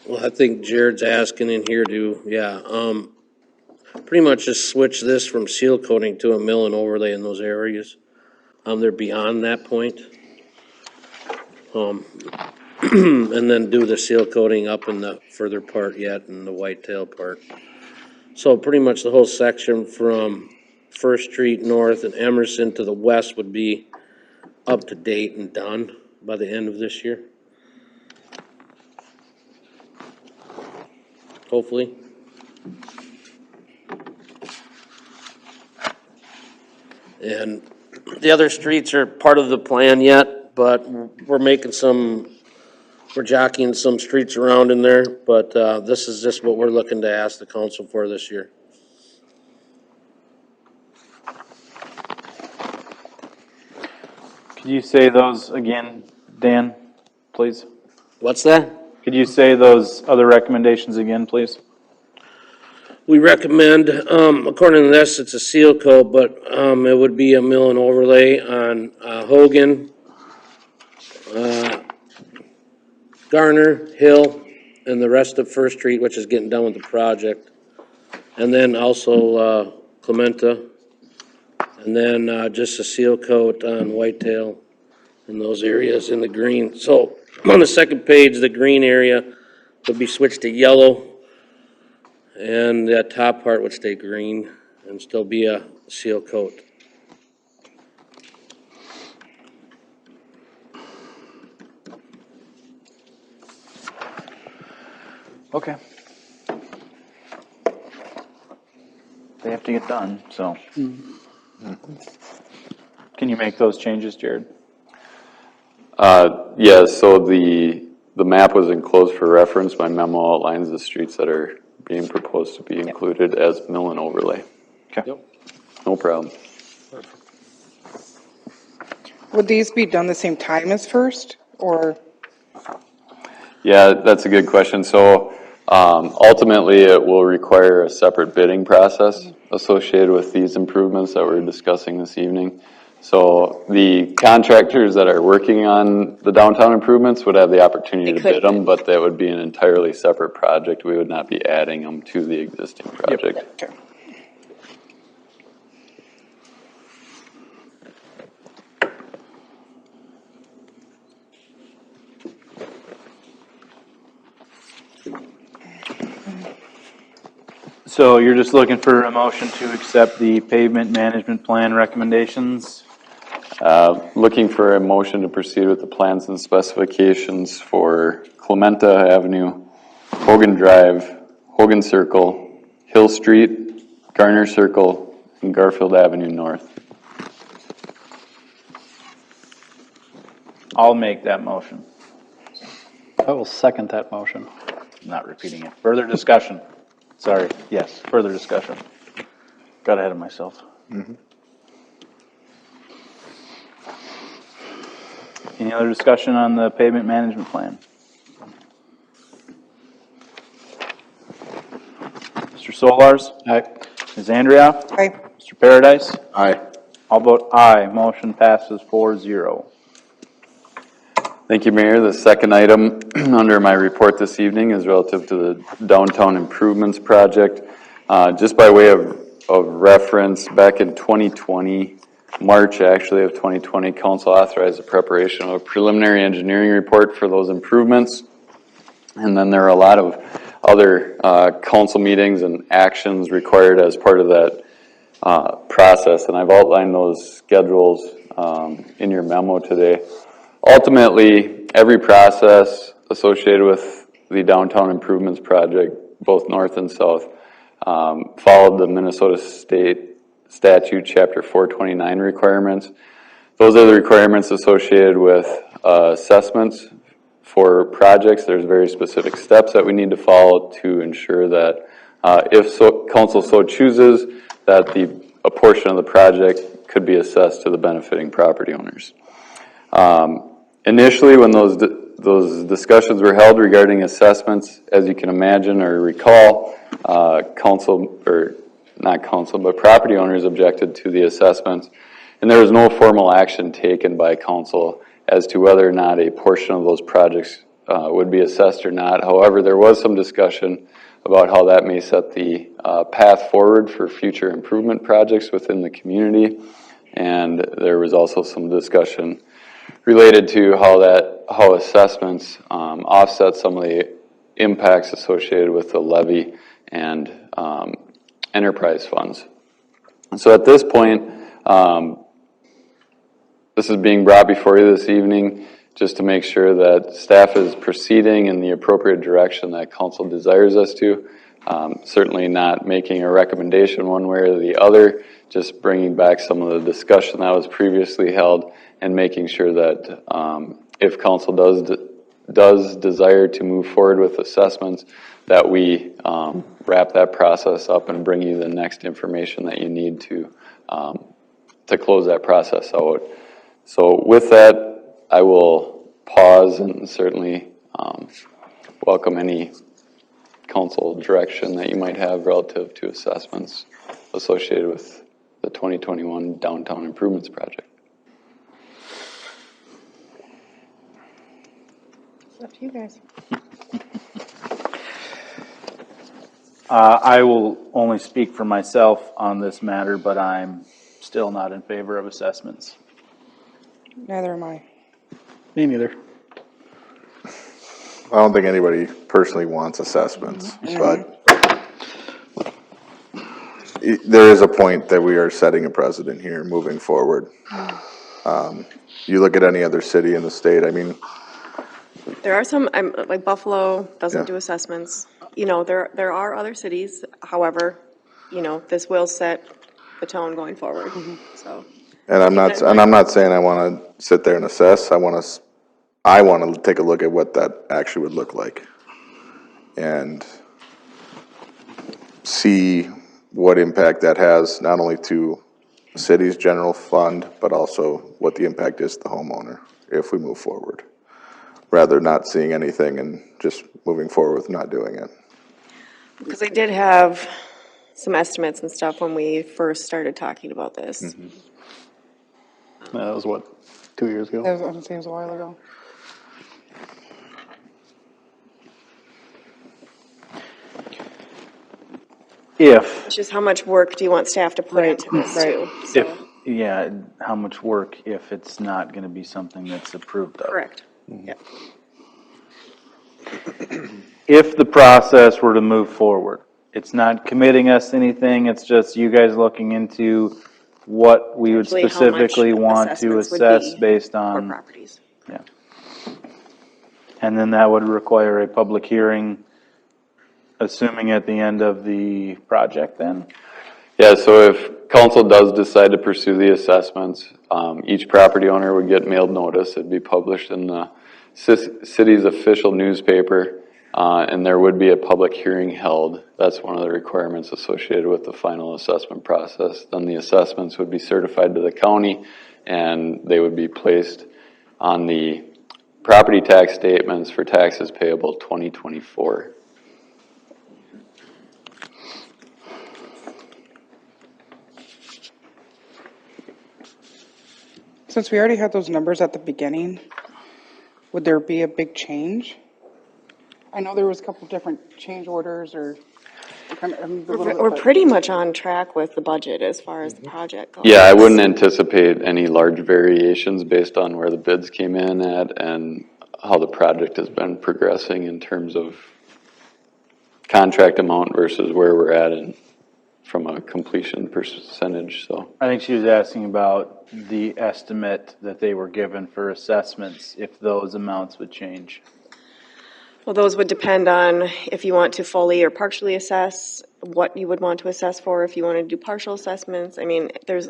Well, I think Jared's asking in here to, pretty much just switch this from seal coating to a mill and overlay in those areas. They're beyond that point. And then do the seal coating up in the further part yet in the whitetail part. So pretty much the whole section from First Street north and Emerson to the west would be up to date and done by the end of this year. Hopefully. And the other streets are part of the plan yet, but we're jockeying some streets around in there, but this is just what we're looking to ask the council for this year. Could you say those again, Dan, please? What's that? Could you say those other recommendations again, please? We recommend, according to this, it's a seal coat, but it would be a mill and overlay on Hogan, Garner, Hill, and the rest of First Street, which is getting done with the project. And then also Clementa. And then just a seal coat on Whitetail in those areas in the green. So on the second page, the green area would be switched to yellow. And that top part would stay green and still be a seal coat. Okay. They have to get done, so. Can you make those changes, Jared? Yeah, so the map was enclosed for reference. My memo outlines the streets that are being proposed to be included as mill and overlay. Okay. Yep. No problem. Would these be done the same time as First, or? Yeah, that's a good question. So ultimately, it will require a separate bidding process associated with these improvements that we're discussing this evening. So the contractors that are working on the downtown improvements would have the opportunity to bid them, but that would be an entirely separate project. We would not be adding them to the existing project. Okay. So you're just looking for a motion to accept the pavement management plan recommendations? Looking for a motion to proceed with the plans and specifications for Clementa Avenue, Hogan Drive, Hogan Circle, Hill Street, Garner Circle, and Garfield Avenue North. I'll make that motion. I will second that motion. I'm not repeating it. Further discussion? Sorry, yes, further discussion. Got ahead of myself. Any other discussion on the pavement management plan? Mr. Solars? Aye. Ms. Andrea? Aye. Mr. Paradise? Aye. I'll vote aye. Motion passes 4-0. Thank you, Mayor. The second item under my report this evening is relative to the downtown improvements project. Just by way of reference, back in 2020, March actually of 2020, council authorized the preparation of a preliminary engineering report for those improvements. And then there are a lot of other council meetings and actions required as part of that process. And I've outlined those schedules in your memo today. Ultimately, every process associated with the downtown improvements project, both north and south, followed the Minnesota State Statute Chapter 429 requirements. Those are the requirements associated with assessments for projects. There's very specific steps that we need to follow to ensure that if council so chooses, that a portion of the project could be assessed to the benefiting property owners. Initially, when those those discussions were held regarding assessments. As you can imagine or recall, council, or not council, but property owners objected to the assessments. And there was no formal action taken by council as to whether or not a portion of those projects would be assessed or not. However, there was some discussion about how that may set the path forward for future improvement projects within the community. And there was also some discussion related to how assessments offset some of the impacts associated with the levy and enterprise funds. So at this point, this is being brought before you this evening just to make sure that staff is proceeding in the appropriate direction that council desires us to. Certainly not making a recommendation one way or the other, just bringing back some of the discussion that was previously held and making sure that if council does desire to move forward with assessments, that we wrap that process up and bring you the next information that you need to close that process out. So with that, I will pause and certainly welcome any council direction that you might have relative to assessments associated with the 2021 Downtown Improvements Project. It's up to you guys. I will only speak for myself on this matter, but I'm still not in favor of assessments. Neither am I. Me neither. I don't think anybody personally wants assessments, but there is a point that we are setting a precedent here moving forward. You look at any other city in the state, I mean, There are some, like Buffalo Yeah. doesn't do assessments. You know, there are other cities, however, you know, this will set the tone going forward, so. and I'm not saying I want to sit there and assess. I want to take a look at what that actually would look like and see what impact that has, not only to the city's general fund, but also what the impact is to the homeowner if we move forward, rather than not seeing anything and just moving forward with not doing it. Because I did have some estimates and stuff when we first started talking about this. That was what, 2 years ago? That was, I was gonna say it was a while ago. If, It's just how much work do you want staff to put into this too? if, yeah, how much work if it's not gonna be something that's approved of? Correct. Yeah. If the process were to move forward, it's not committing us to anything, it's just you guys looking into what we would Potentially how much specifically want to assessments would assess be based For on, properties. yeah. And then that would require a public hearing, assuming at the end of the project then? Yeah, so if council does decide to pursue the assessments, each property owner would get mailed notice. It'd be published in the city's official newspaper, and there would be a public hearing held. That's one of the requirements associated with the final assessment process. Then the assessments would be certified to the county, and they would be placed on the property tax statements for taxes payable 2024. Since we already had those numbers at the beginning, would there be a big change? I know there was a couple different change orders or kind of, a little bit, We're but- pretty much on track with the budget as far as the project goes. Yeah, I wouldn't anticipate any large variations based on where the bids came in at and how the project has been progressing in terms of contract amount versus where we're at and from a completion percentage, so. I think she was asking about the estimate that they were given for assessments, if those amounts would change. Well, those would depend on if you want to fully or partially assess, what you would want to assess for, if you want to do partial assessments. I mean, there's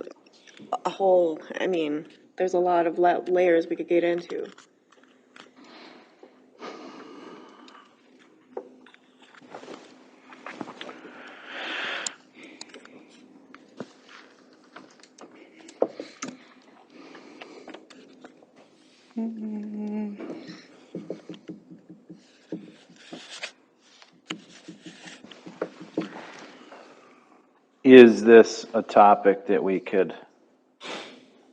a whole, I mean, there's a lot of layers we could get into. is this a topic that we could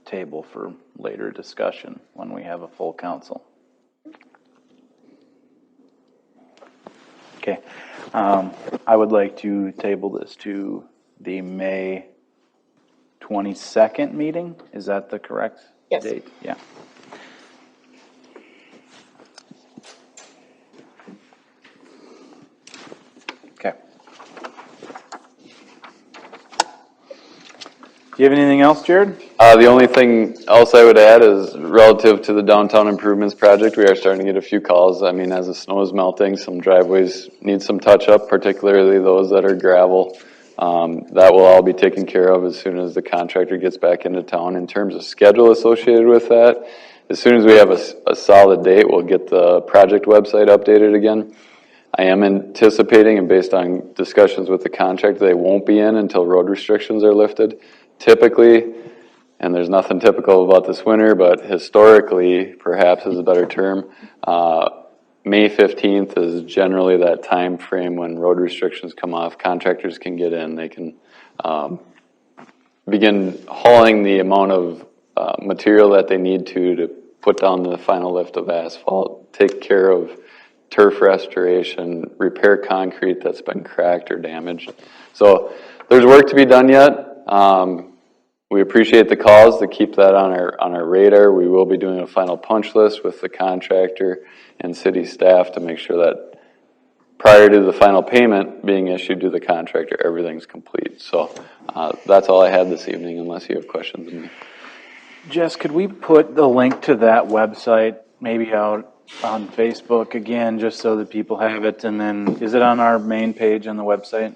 table for later discussion when we have a full council? Okay, I would like to table this to the May 22nd meeting. Is that the correct Yes. date? Yeah. Okay. Do you have anything else, Jared? The only thing else I would add is relative to the downtown improvements project, we are starting to get a few calls. I mean, as the snow is melting, some driveways need some touch up, particularly those that are gravel. That will all be taken care of as soon as the contractor gets back into town. In terms of schedule associated with that, as soon as we have a solid date, we'll get the project website updated again. I am anticipating, and based on discussions with the contractor, they won't be in until road restrictions are lifted. Typically, and there's nothing typical about this winter, but historically, perhaps is a better term, May 15th is generally that time frame when road restrictions come off. Contractors can get in. They can begin hauling the amount of material that they need to put down the final lift of asphalt, take care of turf restoration, repair concrete that's been cracked or damaged. So there's work to be done yet. We appreciate the calls to keep that on our radar. We will be doing a final punch list with the contractor and city staff to make sure that prior to the final payment being issued to the contractor, everything's complete. So that's all I had this evening, unless you have questions. Jess, could we put the link to that website maybe out on Facebook again, just so that people have it? And then, is it on our main page on the website?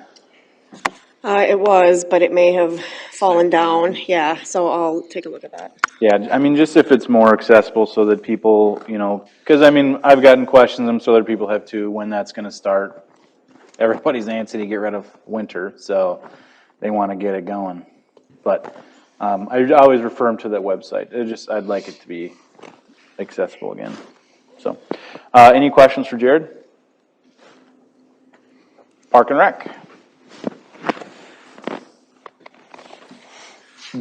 It was, but it may have fallen down. Yeah, so I'll take a look at that. Yeah, I mean, just if it's more accessible so that people, because I mean, I've gotten questions, I'm sure other people have too, when that's going to start. Everybody's antsy to get rid of winter, so they want to get it going. But I always refer them to that website. I'd like it to be accessible again. So, any questions for Jared? Park and Rec.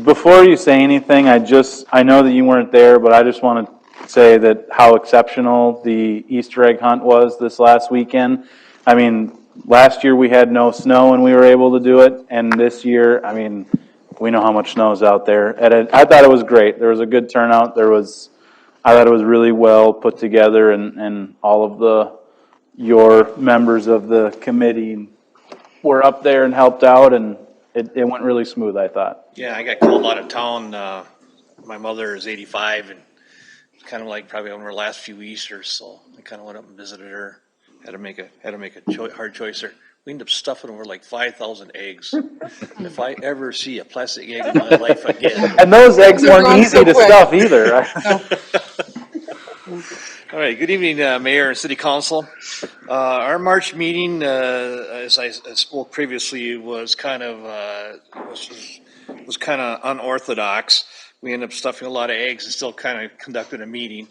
Before you say anything, I know that you weren't there, but I just want to say that how exceptional the Easter egg hunt was this last weekend. I mean, last year we had no snow and we were able to do it, and this year, I mean, we know how much snow is out there. I thought it was great. There was a good turnout. I thought it was really well put together, and all of your members of the committee were up there and helped out, and it went really smooth, I thought. Yeah, I got called out of town. My mother is 85, and it's kind of like probably on her last few Easters, so I kind of went up and visited her. Had to make a hard choice there. We ended up stuffing over like 5,000 eggs. If I ever see a plastic egg in my life again. And those eggs weren't easy to stuff either. All right, good evening, Mayor and City Council. Our March meeting, as I spoke previously, was kind of unorthodox. We ended up stuffing a lot of eggs and still kind of conducted a meeting.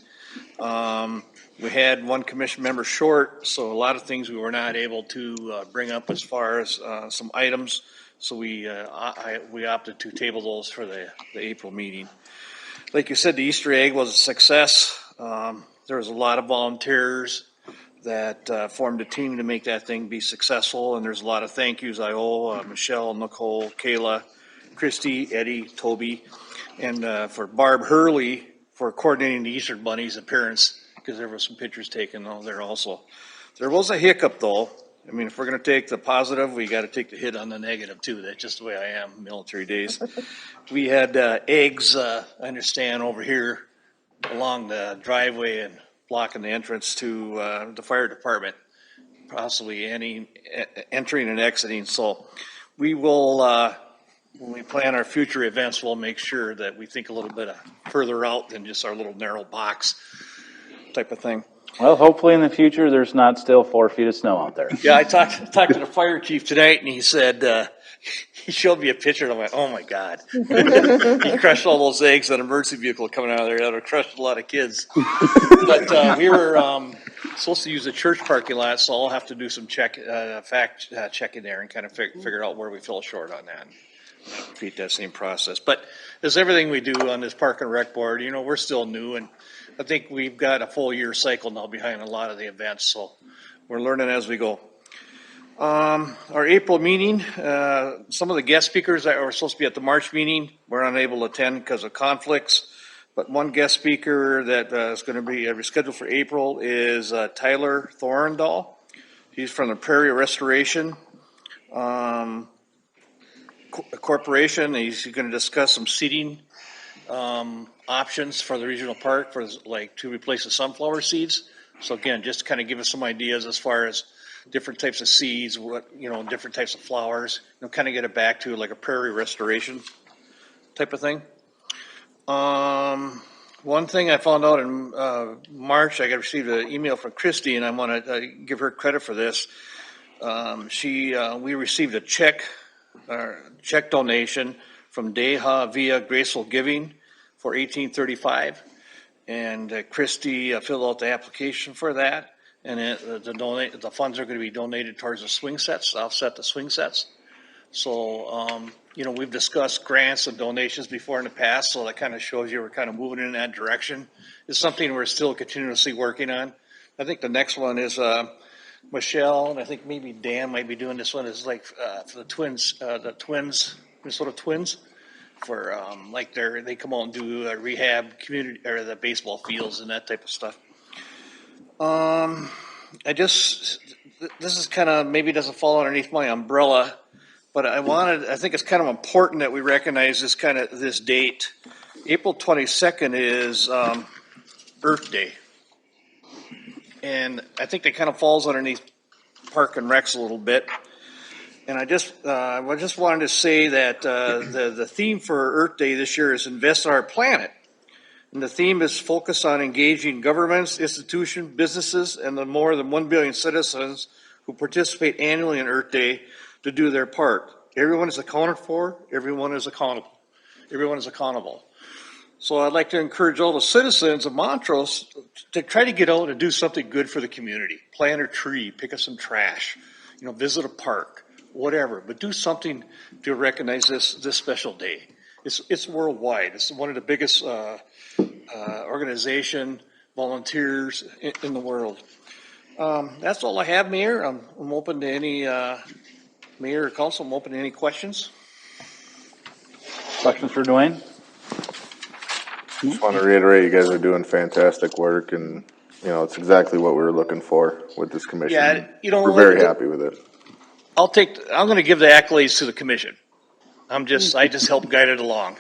We had one commission member short, so a lot of things we were not able to bring up as far as some items. So we opted to table those for the April meeting. Like you said, the Easter egg was a success. There was a lot of volunteers that formed a team to make that thing be successful, and there's a lot of thank yous I owe Michelle, Nicole, Kayla, Christy, Eddie, Toby, and for Barb Hurley for coordinating the Easter Bunny's appearance, because there were some pictures taken there also. There was a hiccup though. I mean, if we're going to take the positive, we got to take the hit on the negative too. That's just the way I am, military days. We had eggs, I understand, over here along the driveway and blocking the entrance to the fire department, possibly entering and exiting. So we will, when we plan our future events, we'll make sure that we think a little bit further out than just our little narrow box type of thing. Well, hopefully in the future, there's not still 4 feet of snow out there. Yeah, I talked to the fire chief tonight, and he said, he showed me a picture, and I went, oh my God. He crushed all those eggs on an emergency vehicle coming out of there. That would have crushed a lot of kids. But we were supposed to use the church parking lot, so I'll have to do some fact checking there and kind of figure out where we fell short on that. Repeat that same process. But as everything we do on this Park and Rec Board, you know, we're still new, and I think we've got a full year cycle now behind a lot of the events, so we're learning as we go. Our April meeting, some of the guest speakers that were supposed to be at the March meeting were unable to attend because of conflicts. But one guest speaker that is going to be scheduled for April is Tyler Thorndall. He's from the Prairie Restoration Corporation. He's going to discuss some seeding options for the regional park for to replace the sunflower seeds. So again, just to kind of give us some ideas as far as different types of seeds, different types of flowers, kind of get it back to like a prairie restoration type of thing. One thing I found out in March, I received an email from Christy, and I want to give her credit for this. We received a check donation from Deha via Graceful Giving for $18.35, and Christy filled out the application for that, and the funds are going to be donated towards the swing sets, offset the swing sets. So, we've discussed grants and donations before in the past, so that kind of shows you we're kind of moving in that direction. It's something we're still continuously working on. I think the next one is Michelle, and I think maybe Dan might be doing this one, is for the Twins, Minnesota Twins, for they come out and do rehab community or the baseball fields and that type of stuff. This is kind of maybe doesn't fall underneath my umbrella, but I think it's kind of important that we recognize this date. April 22nd is Earth Day. And I think that kind of falls underneath Park and Recs a little bit. And I just wanted to say that the theme for Earth Day this year is Invest in Our Planet. And the theme is focused on engaging governments, institutions, businesses, and the more than 1 billion citizens who participate annually in Earth Day to do their part. Everyone is accounted for. Everyone is accountable. Everyone is accountable. So I'd like to encourage all the citizens of Montrose to try to get out and do something good for the community. Plant a tree, pick up some trash, visit a park, whatever. But do something to recognize this special day. It's worldwide. It's one of the biggest organization volunteers in the world. That's all I have, Mayor. I'm open to any Mayor or Council. I'm open to any questions. Questions for Dwayne? Just want to reiterate, you guys are doing fantastic work, and, it's exactly what we were looking for with this commission. Yeah, We're very happy with it. I'm going to give the accolades to the commission. I just help guide it along.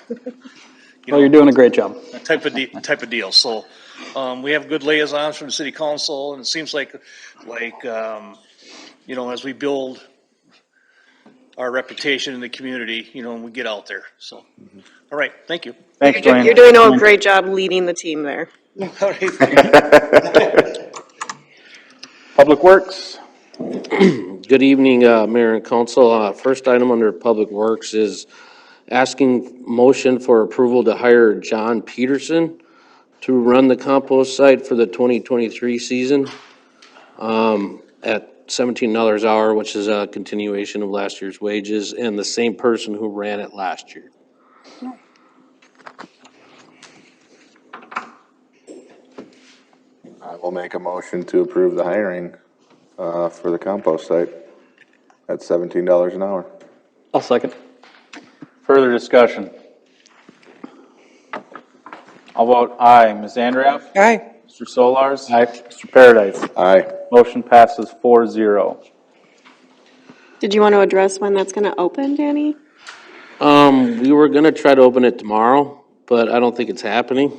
You're doing a great job. Type of deal. So, we have good liaisons from the city council, and it seems like, as we build our reputation in the community, and we get out there. So, all right. Thank you. Thanks, Dwayne. You're doing a great job leading the team there. Public Works? Good evening, Mayor and Council. First item under Public Works is asking motion for approval to hire John Peterson to run the compost site for the 2023 season at $17 an hour, which is a continuation of last year's wages, and the same person who ran it last year. I will make a motion to approve the hiring for the compost site at $17 an hour. I'll second. Further discussion? I'll vote aye. Ms. Andrioff? Aye. Mr. Solars? Aye. Mr. Paradise? Aye. Motion passes 4-0. Did you want to address when that's going to open, Danny? We were gonna try to open it tomorrow, but I don't think it's happening.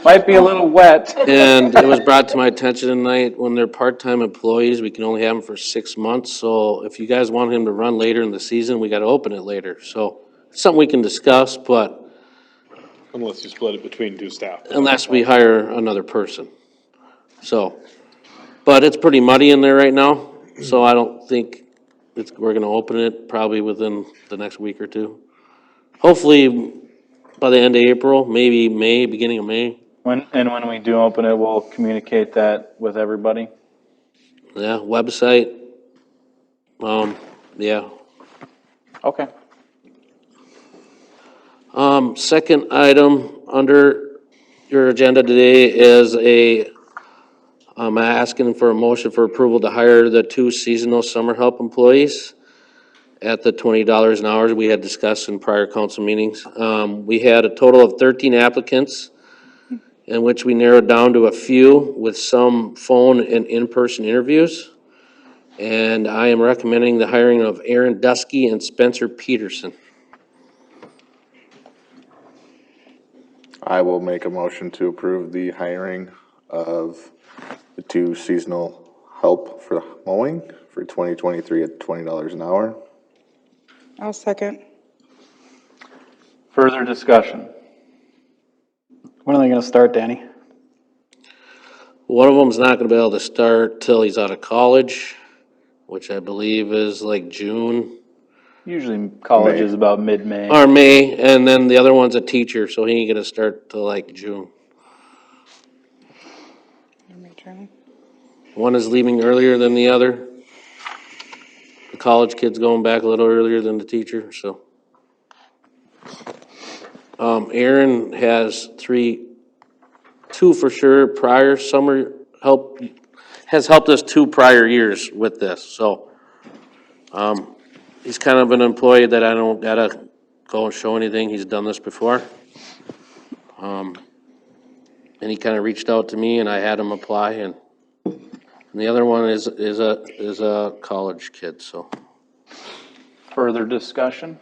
Might be a little wet. And it was brought to my attention tonight, when they're part-time employees, we can only have them for 6 months. So if you guys want him to run later in the season, we gotta open it later. So it's something we can discuss, but Unless you split it between two staff. unless we hire another person. So, but it's pretty muddy in there right now, so I don't think we're gonna open it probably within the next week or two. Hopefully by the end of April, maybe May, beginning of May. When we do open it, we'll communicate that with everybody. Yeah, website. Yeah. Okay. Second item under your agenda today is I'm asking for a motion for approval to hire the 2 seasonal summer help employees at the $20 an hour we had discussed in prior council meetings. We had a total of 13 applicants, in which we narrowed down to a few with some phone and in-person interviews. And I am recommending the hiring of Aaron Dusky and Spencer Peterson. I will make a motion to approve the hiring of the 2 seasonal help for mowing for 2023 at $20 an hour. I'll second. Further discussion? When are they gonna start, Danny? One of them's not gonna be able to start till he's out of college, which I believe is like June Usually college May. is about mid-May. or May, and then the other one's a teacher, so he ain't gonna start till like June. One is leaving earlier than the other. The college kid's going back a little earlier than the teacher, so. Aaron has 2 for sure prior summer help, has helped us 2 prior years with this, so. He's kind of an employee that I don't gotta go and show anything, he's done this before. And he kind of reached out to me and I had him apply, and the other one is a college kid, so. Further discussion?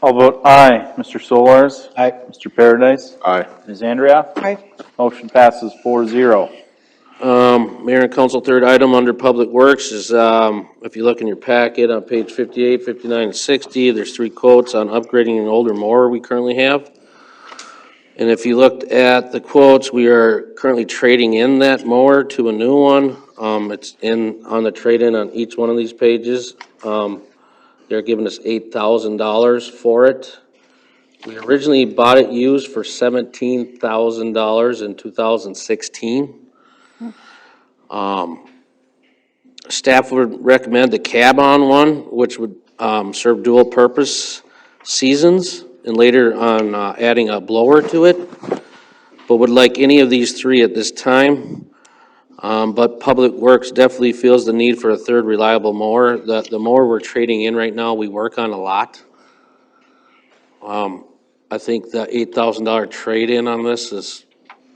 I'll vote aye. Mr. Solars? Aye. Mr. Paradise? Aye. Ms. Andrea? Aye. Motion passes 4-0. Mayor and council, third item under Public Works is, if you look in your packet on page 58, 59, and 60, there's 3 quotes on upgrading an older mower we currently have. And if you looked at the quotes, we are currently trading in that mower to a new one. It's on the trade-in on each one of these pages. They're giving us $8,000 for it. We originally bought it used for $17,000 in 2016. Staff would recommend the cab-on one, which would serve dual-purpose seasons, and later on adding a blower to it, but would like any of these 3 at this time. But Public Works definitely feels the need for a third reliable mower. The mower we're trading in right now, we work on a lot. I think the $8,000 trade-in on this is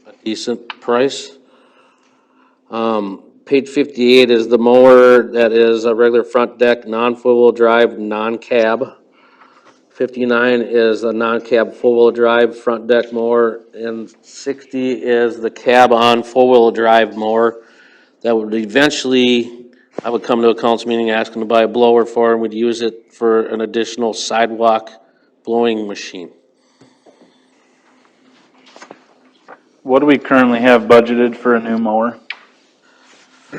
a decent price. Page 58 is the mower that is a regular front deck, non-four-wheel drive, non-cab. 59 is a non-cab four-wheel drive front deck mower, and 60 is the cab-on four-wheel drive mower that would eventually, I would come to a council meeting asking to buy a blower for, and we'd use it for an additional sidewalk blowing machine. What do we currently have budgeted for a new mower?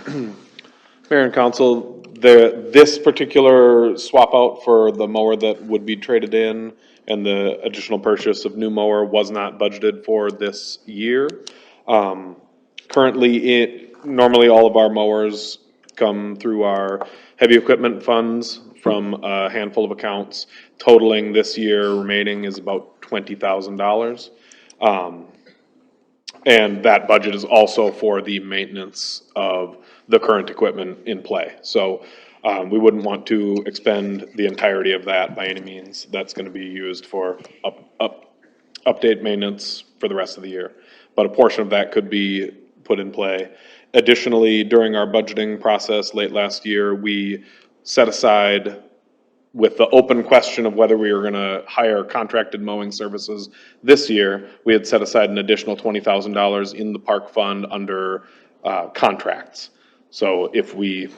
Mayor and council, this particular swap out for the mower that would be traded in and the additional purchase of new mower was not budgeted for this year. Currently, normally all of our mowers come through our heavy equipment funds from a handful of accounts. Totaling this year remaining is about $20,000. And that budget is also for the maintenance of the current equipment in play. So we wouldn't want to expend the entirety of that by any means. That's going to be used for update maintenance for the rest of the year. But a portion of that could be put in play. Additionally, during our budgeting process late last year, we set aside, with the open question of whether we were going to hire contracted mowing services this year, we had set aside an additional $20,000 in the park fund under contracts. So if we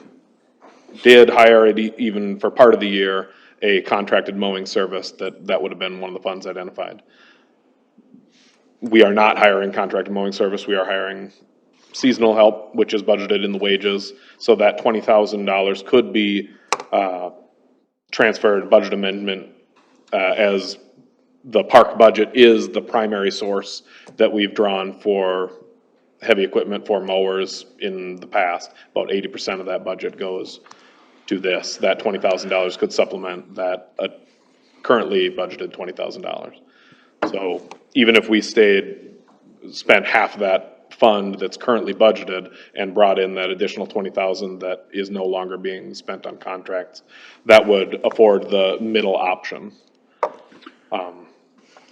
did hire it even for part of the year, a contracted mowing service, that would have been one of the funds identified. We are not hiring contracted mowing service. We are hiring seasonal help, which is budgeted in the wages. So that $20,000 could be transferred budget amendment as the park budget is the primary source that we've drawn for heavy equipment for mowers in the past. About 80% of that budget goes to this. That $20,000 could supplement that currently budgeted $20,000. So even if we spent half of that fund that's currently budgeted and brought in that additional 20,000 that is no longer being spent on contracts, that would afford the middle option.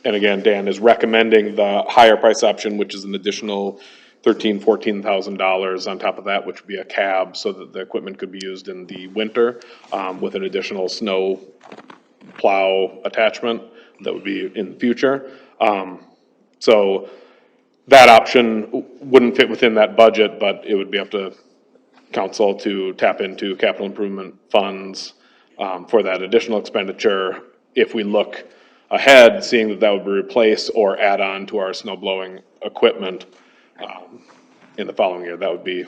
And again, Dan is recommending the higher price option, which is an additional $14,000 on top of that, which would be a cab, so that the equipment could be used in the winter, with an additional snow plow attachment that would be in the future. So that option wouldn't fit within that budget, but it would be up to council to tap into capital improvement funds for that additional expenditure. If we look ahead, seeing that that would be replaced or add on to our snow blowing equipment in the following year, that would be,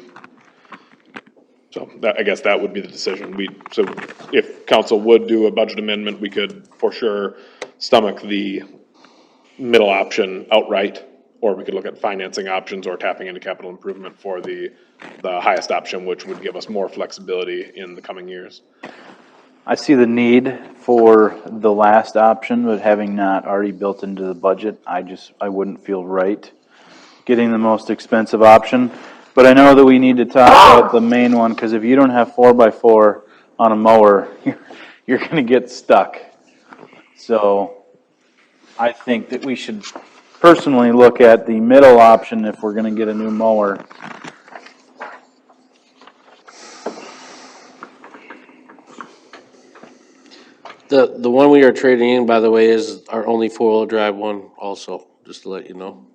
so that, I guess that would be the decision. So if council would do a budget amendment, we could for sure stomach the middle option outright, or we could look at financing options or tapping into capital improvement for the highest option, which would give us more flexibility in the coming years. I see the need for the last option, but having not already built into the budget, I wouldn't feel right getting the most expensive option. But I know that we need to talk about the main one, because if you don't have 4x4 on a mower, you're gonna get stuck. So I think that we should personally look at the middle option if we're gonna get a new mower. The one we are trading in, by the way, is our only four-wheel drive one also, just to let you know.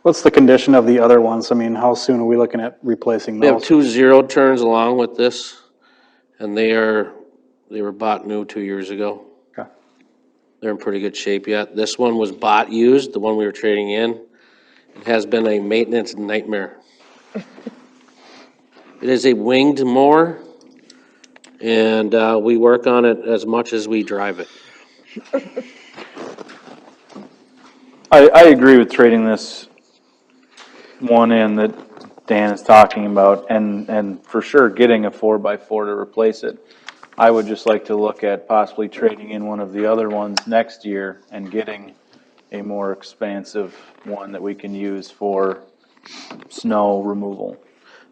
What's the condition of the other ones? I mean, how soon are we looking at replacing We have those? 2 zero turns along with this, and they were bought new 2 years ago. Okay. They're in pretty good shape yet. This one was bought used, the one we were trading in. It has been a maintenance nightmare. It is a winged mower, and we work on it as much as we drive it. I agree with trading this one in that Dan is talking about, and for sure getting a 4x4 to replace it. I would just like to look at possibly trading in one of the other ones next year and getting a more expansive one that we can use for snow removal.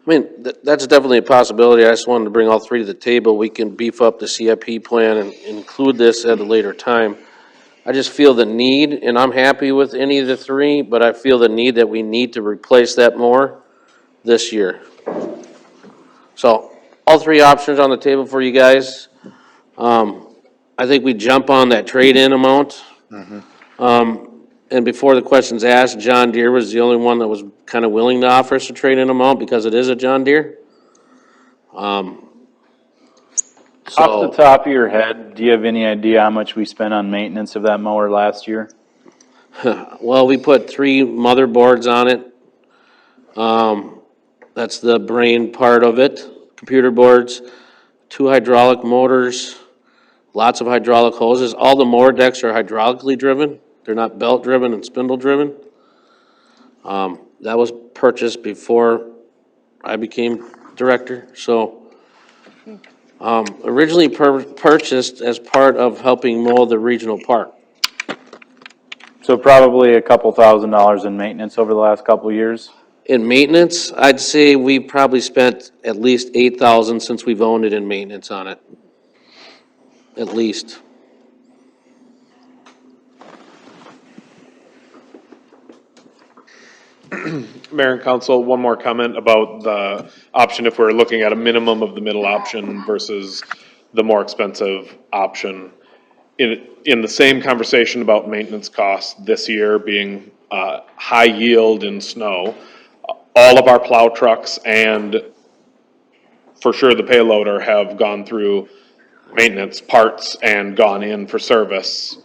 I mean, that's definitely a possibility. I just wanted to bring all three to the table. We can beef up the CIP plan and include this at a later time. I just feel the need, and I'm happy with any of the three, but I feel the need that we need to replace that more this year. So, all three options on the table for you guys. I think we jump on that trade-in amount. And before the question's asked, John Deere was the only one that was kind of willing to offer us a trade-in amount because it is a John Deere. Off the top of your head, do you have any idea how much we spent on maintenance of that mower last year? Well, we put 3 motherboards on it. That's the brain part of it, computer boards, 2 hydraulic motors, lots of hydraulic hoses. All the mower decks are hydraulically driven. They're not belt driven and spindle driven. That was purchased before I became director, so. Originally purchased as part of helping mow the regional park. So probably a couple $1,000s in maintenance over the last couple of years? In maintenance, I'd say we probably spent at least $8,000 since we've owned it in maintenance on it. At least. Mayor and council, one more comment about the option if we're looking at a minimum of the middle option versus the more expensive option. In the same conversation about maintenance costs this year being high yield in snow, all of our plow trucks and for sure the payloader have gone through maintenance parts and gone in for service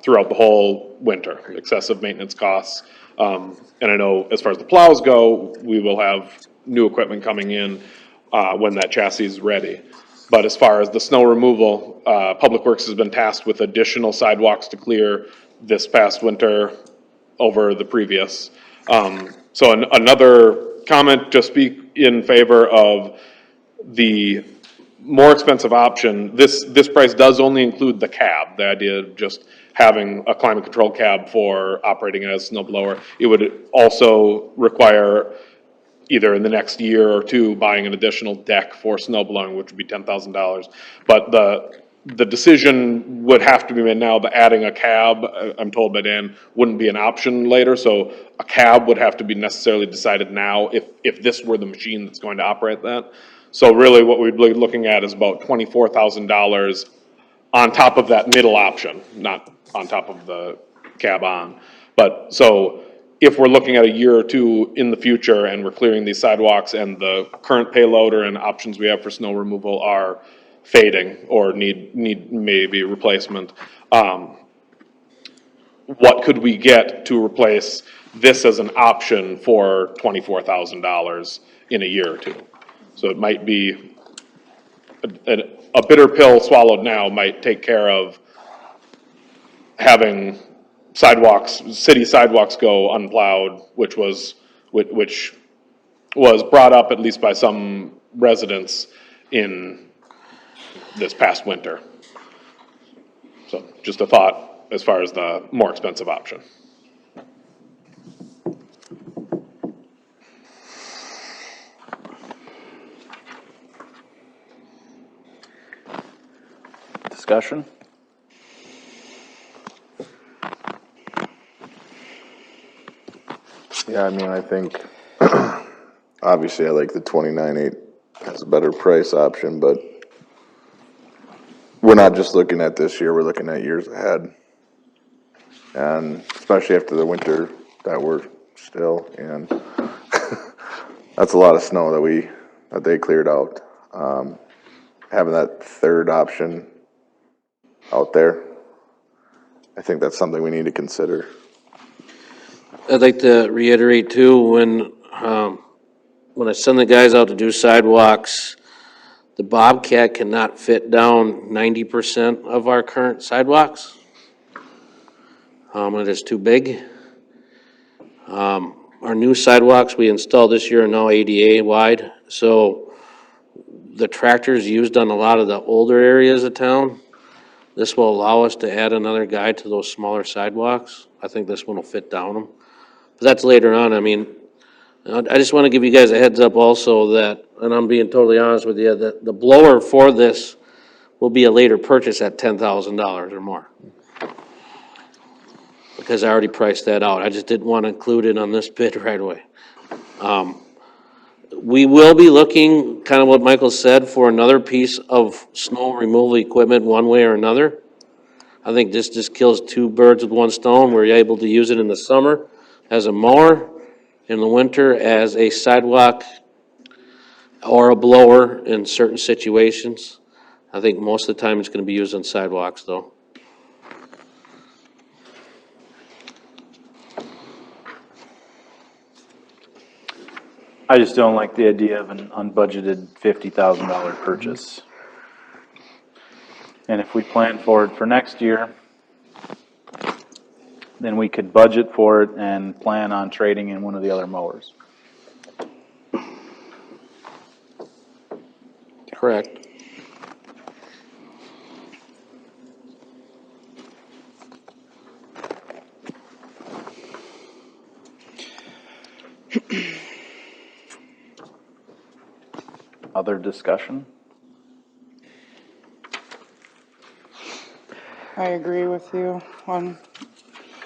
throughout the whole winter, excessive maintenance costs. And I know as far as the plows go, we will have new equipment coming in when that chassis is ready. But as far as the snow removal, Public Works has been tasked with additional sidewalks to clear this past winter over the previous. So another comment, just speak in favor of the more expensive option. This price does only include the cab, the idea of just having a climate control cab for operating as a snow blower. It would also require either in the next year or two, buying an additional deck for snow blowing, which would be $10,000. But the decision would have to be made now, but adding a cab, I'm told by Dan, wouldn't be an option later. So a cab would have to be necessarily decided now if this were the machine that's going to operate that. So really what we'd be looking at is about $24,000 on top of that middle option, not on top of the cab on. But so if we're looking at a year or two in the future and we're clearing these sidewalks and the current payloader and options we have for snow removal are fading or need maybe replacement, what could we get to replace this as an option for $24,000 in a year or two? So it might be a bitter pill swallowed now might take care of having sidewalks, city sidewalks go unplowed, which was brought up at least by some residents in this past winter. So just a thought as far as the more expensive option. Discussion? Yeah, I mean, I think, obviously I like the 29.8 as a better price option, but we're not just looking at this year, we're looking at years ahead. And especially after the winter that we're still in. That's a lot of snow that they cleared out. Having that third option out there, I think that's something we need to consider. I'd like to reiterate too, when I send the guys out to do sidewalks, the Bobcat cannot fit down 90% of our current sidewalks. It is too big. Our new sidewalks we installed this year are now ADA wide, so the tractors used on a lot of the older areas of town. This will allow us to add another guy to those smaller sidewalks. I think this one will fit down them. But that's later on. I mean, I just want to give you guys a heads up also that, and I'm being totally honest with you, that the blower for this will be a later purchase at $10,000 or more. Because I already priced that out. I just didn't want to include it on this bid right away. We will be looking, kind of what Michael said, for another piece of snow removal equipment one way or another. I think this just kills two birds with one stone. We're able to use it in the summer as a mower, in the winter as a sidewalk or a blower in certain situations. I think most of the time it's going to be used on sidewalks though. I just don't like the idea of an unbudgeted $50,000 purchase. And if we plan for it for next year, then we could budget for it and plan on trading in one of the other mowers. Correct. Other discussion? I agree with you on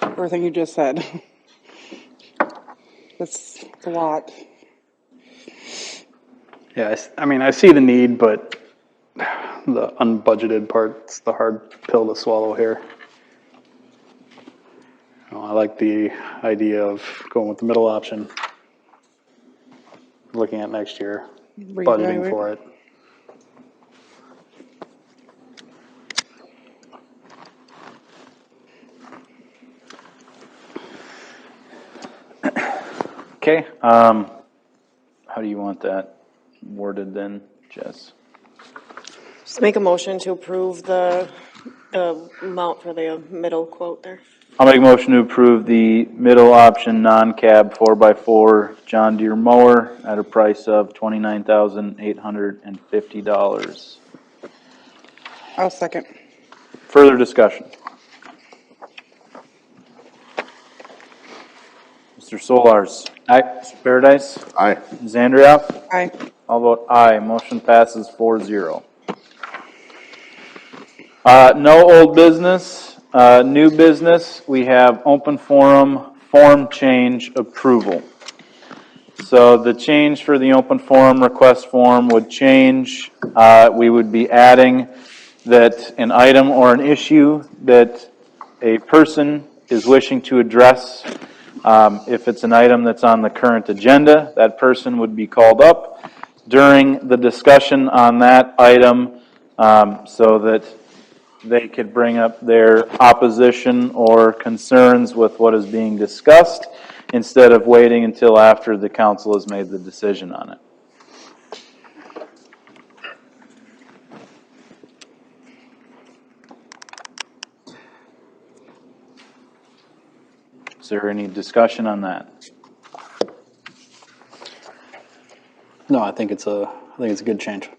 everything you just said. It's a lot. Yeah, I mean, I see the need, but the unbudgeted part's the hard pill to swallow here. I like the idea of going with the middle option, looking at next year, budgeting Reevaluate. for it. Okay, how do you want that worded then, Jess? Just make a motion to approve the amount for the middle quote there. I'll make a motion to approve the middle option non-cab 4x4 John Deere mower at a price of $29,850. I'll second. Further discussion? Mr. Solars? Aye. Mr. Paradise? Aye. Ms. Andrioff? Aye. I'll vote aye. Motion passes 4-0. No old business. New business, we have open forum form change approval. So the change for the open forum request form would change. We would be adding that an item or an issue that a person is wishing to address, if it's an item that's on the current agenda, that person would be called up during the discussion on that item, so that they could bring up their opposition or concerns with what is being discussed instead of waiting until after the council has made the decision on it. Is there any discussion on that? No, I think it's a good change.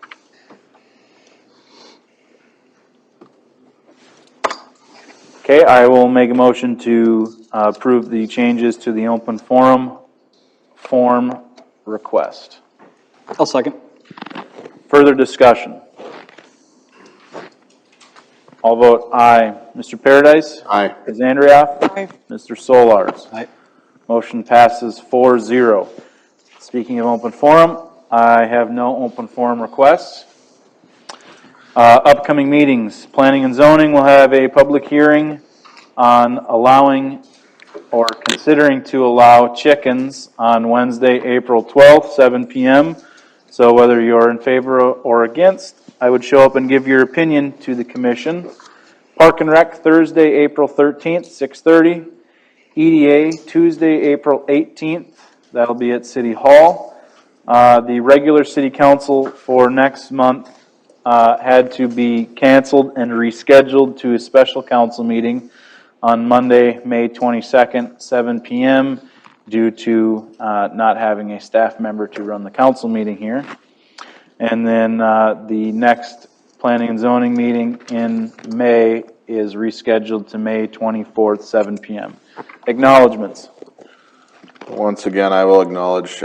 Okay, I will make a motion to approve the changes to the open forum form request. I'll second. Further discussion? I'll vote aye. Mr. Paradise? Aye. Ms. Andrioff? Aye. Mr. Solars? Aye. Motion passes 4-0. Speaking of open forum, I have no open forum requests. Upcoming meetings, Planning and Zoning will have a public hearing on allowing or considering to allow chickens on Wednesday, April 12th, 7 p.m. So whether you're in favor or against, I would show up and give your opinion to the commission. Park and Rec, Thursday, April 13th, 6:30. EDA, Tuesday, April 18th. That'll be at City Hall. The regular city council for next month had to be canceled and rescheduled to a special council meeting on Monday, May 22nd, 7 p.m. due to not having a staff member to run the council meeting here. And then the next Planning and Zoning meeting in May is rescheduled to May 24th, 7 p.m. Acknowledgements. Once again, I will acknowledge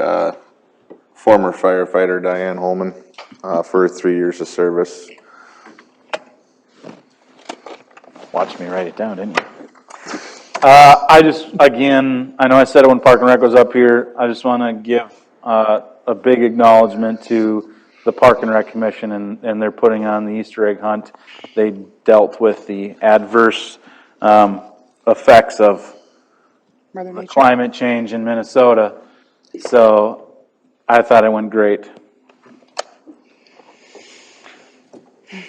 former firefighter Diane Holman for 3 years of service. Watched me write it down, didn't you? Again, I know I said it when Park and Rec was up here, I just want to give a big acknowledgement to the Park and Rec Commission and they're putting on the Easter egg hunt. They dealt with the adverse effects of Mother the Nature. climate change in Minnesota. So I thought it went great.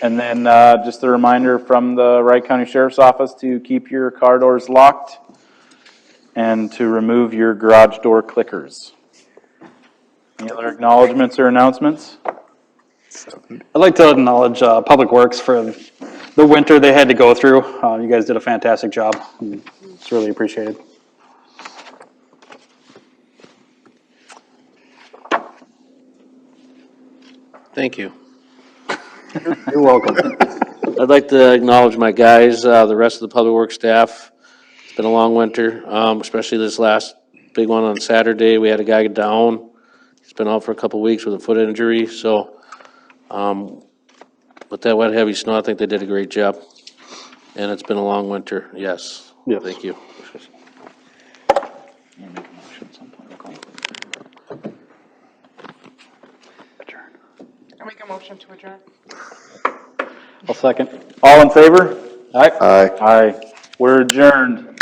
And then just a reminder from the Wright County Sheriff's Office to keep your car doors locked and to remove your garage door clickers. Any other acknowledgements or announcements? I'd like to acknowledge Public Works for the winter they had to go through. You guys did a fantastic job. It's really appreciated. Thank you. You're welcome. I'd like to acknowledge my guys, the rest of the public works staff. It's been a long winter, especially this last big one on Saturday. We had a guy get down. He's been out for a couple weeks with a foot injury, so with that wet, heavy snow, I think they did a great job. And it's been a long winter, yes. Yes. Thank you. I make a motion to adjourn. I'll second. All in favor? Aye. Aye. Aye. We're adjourned.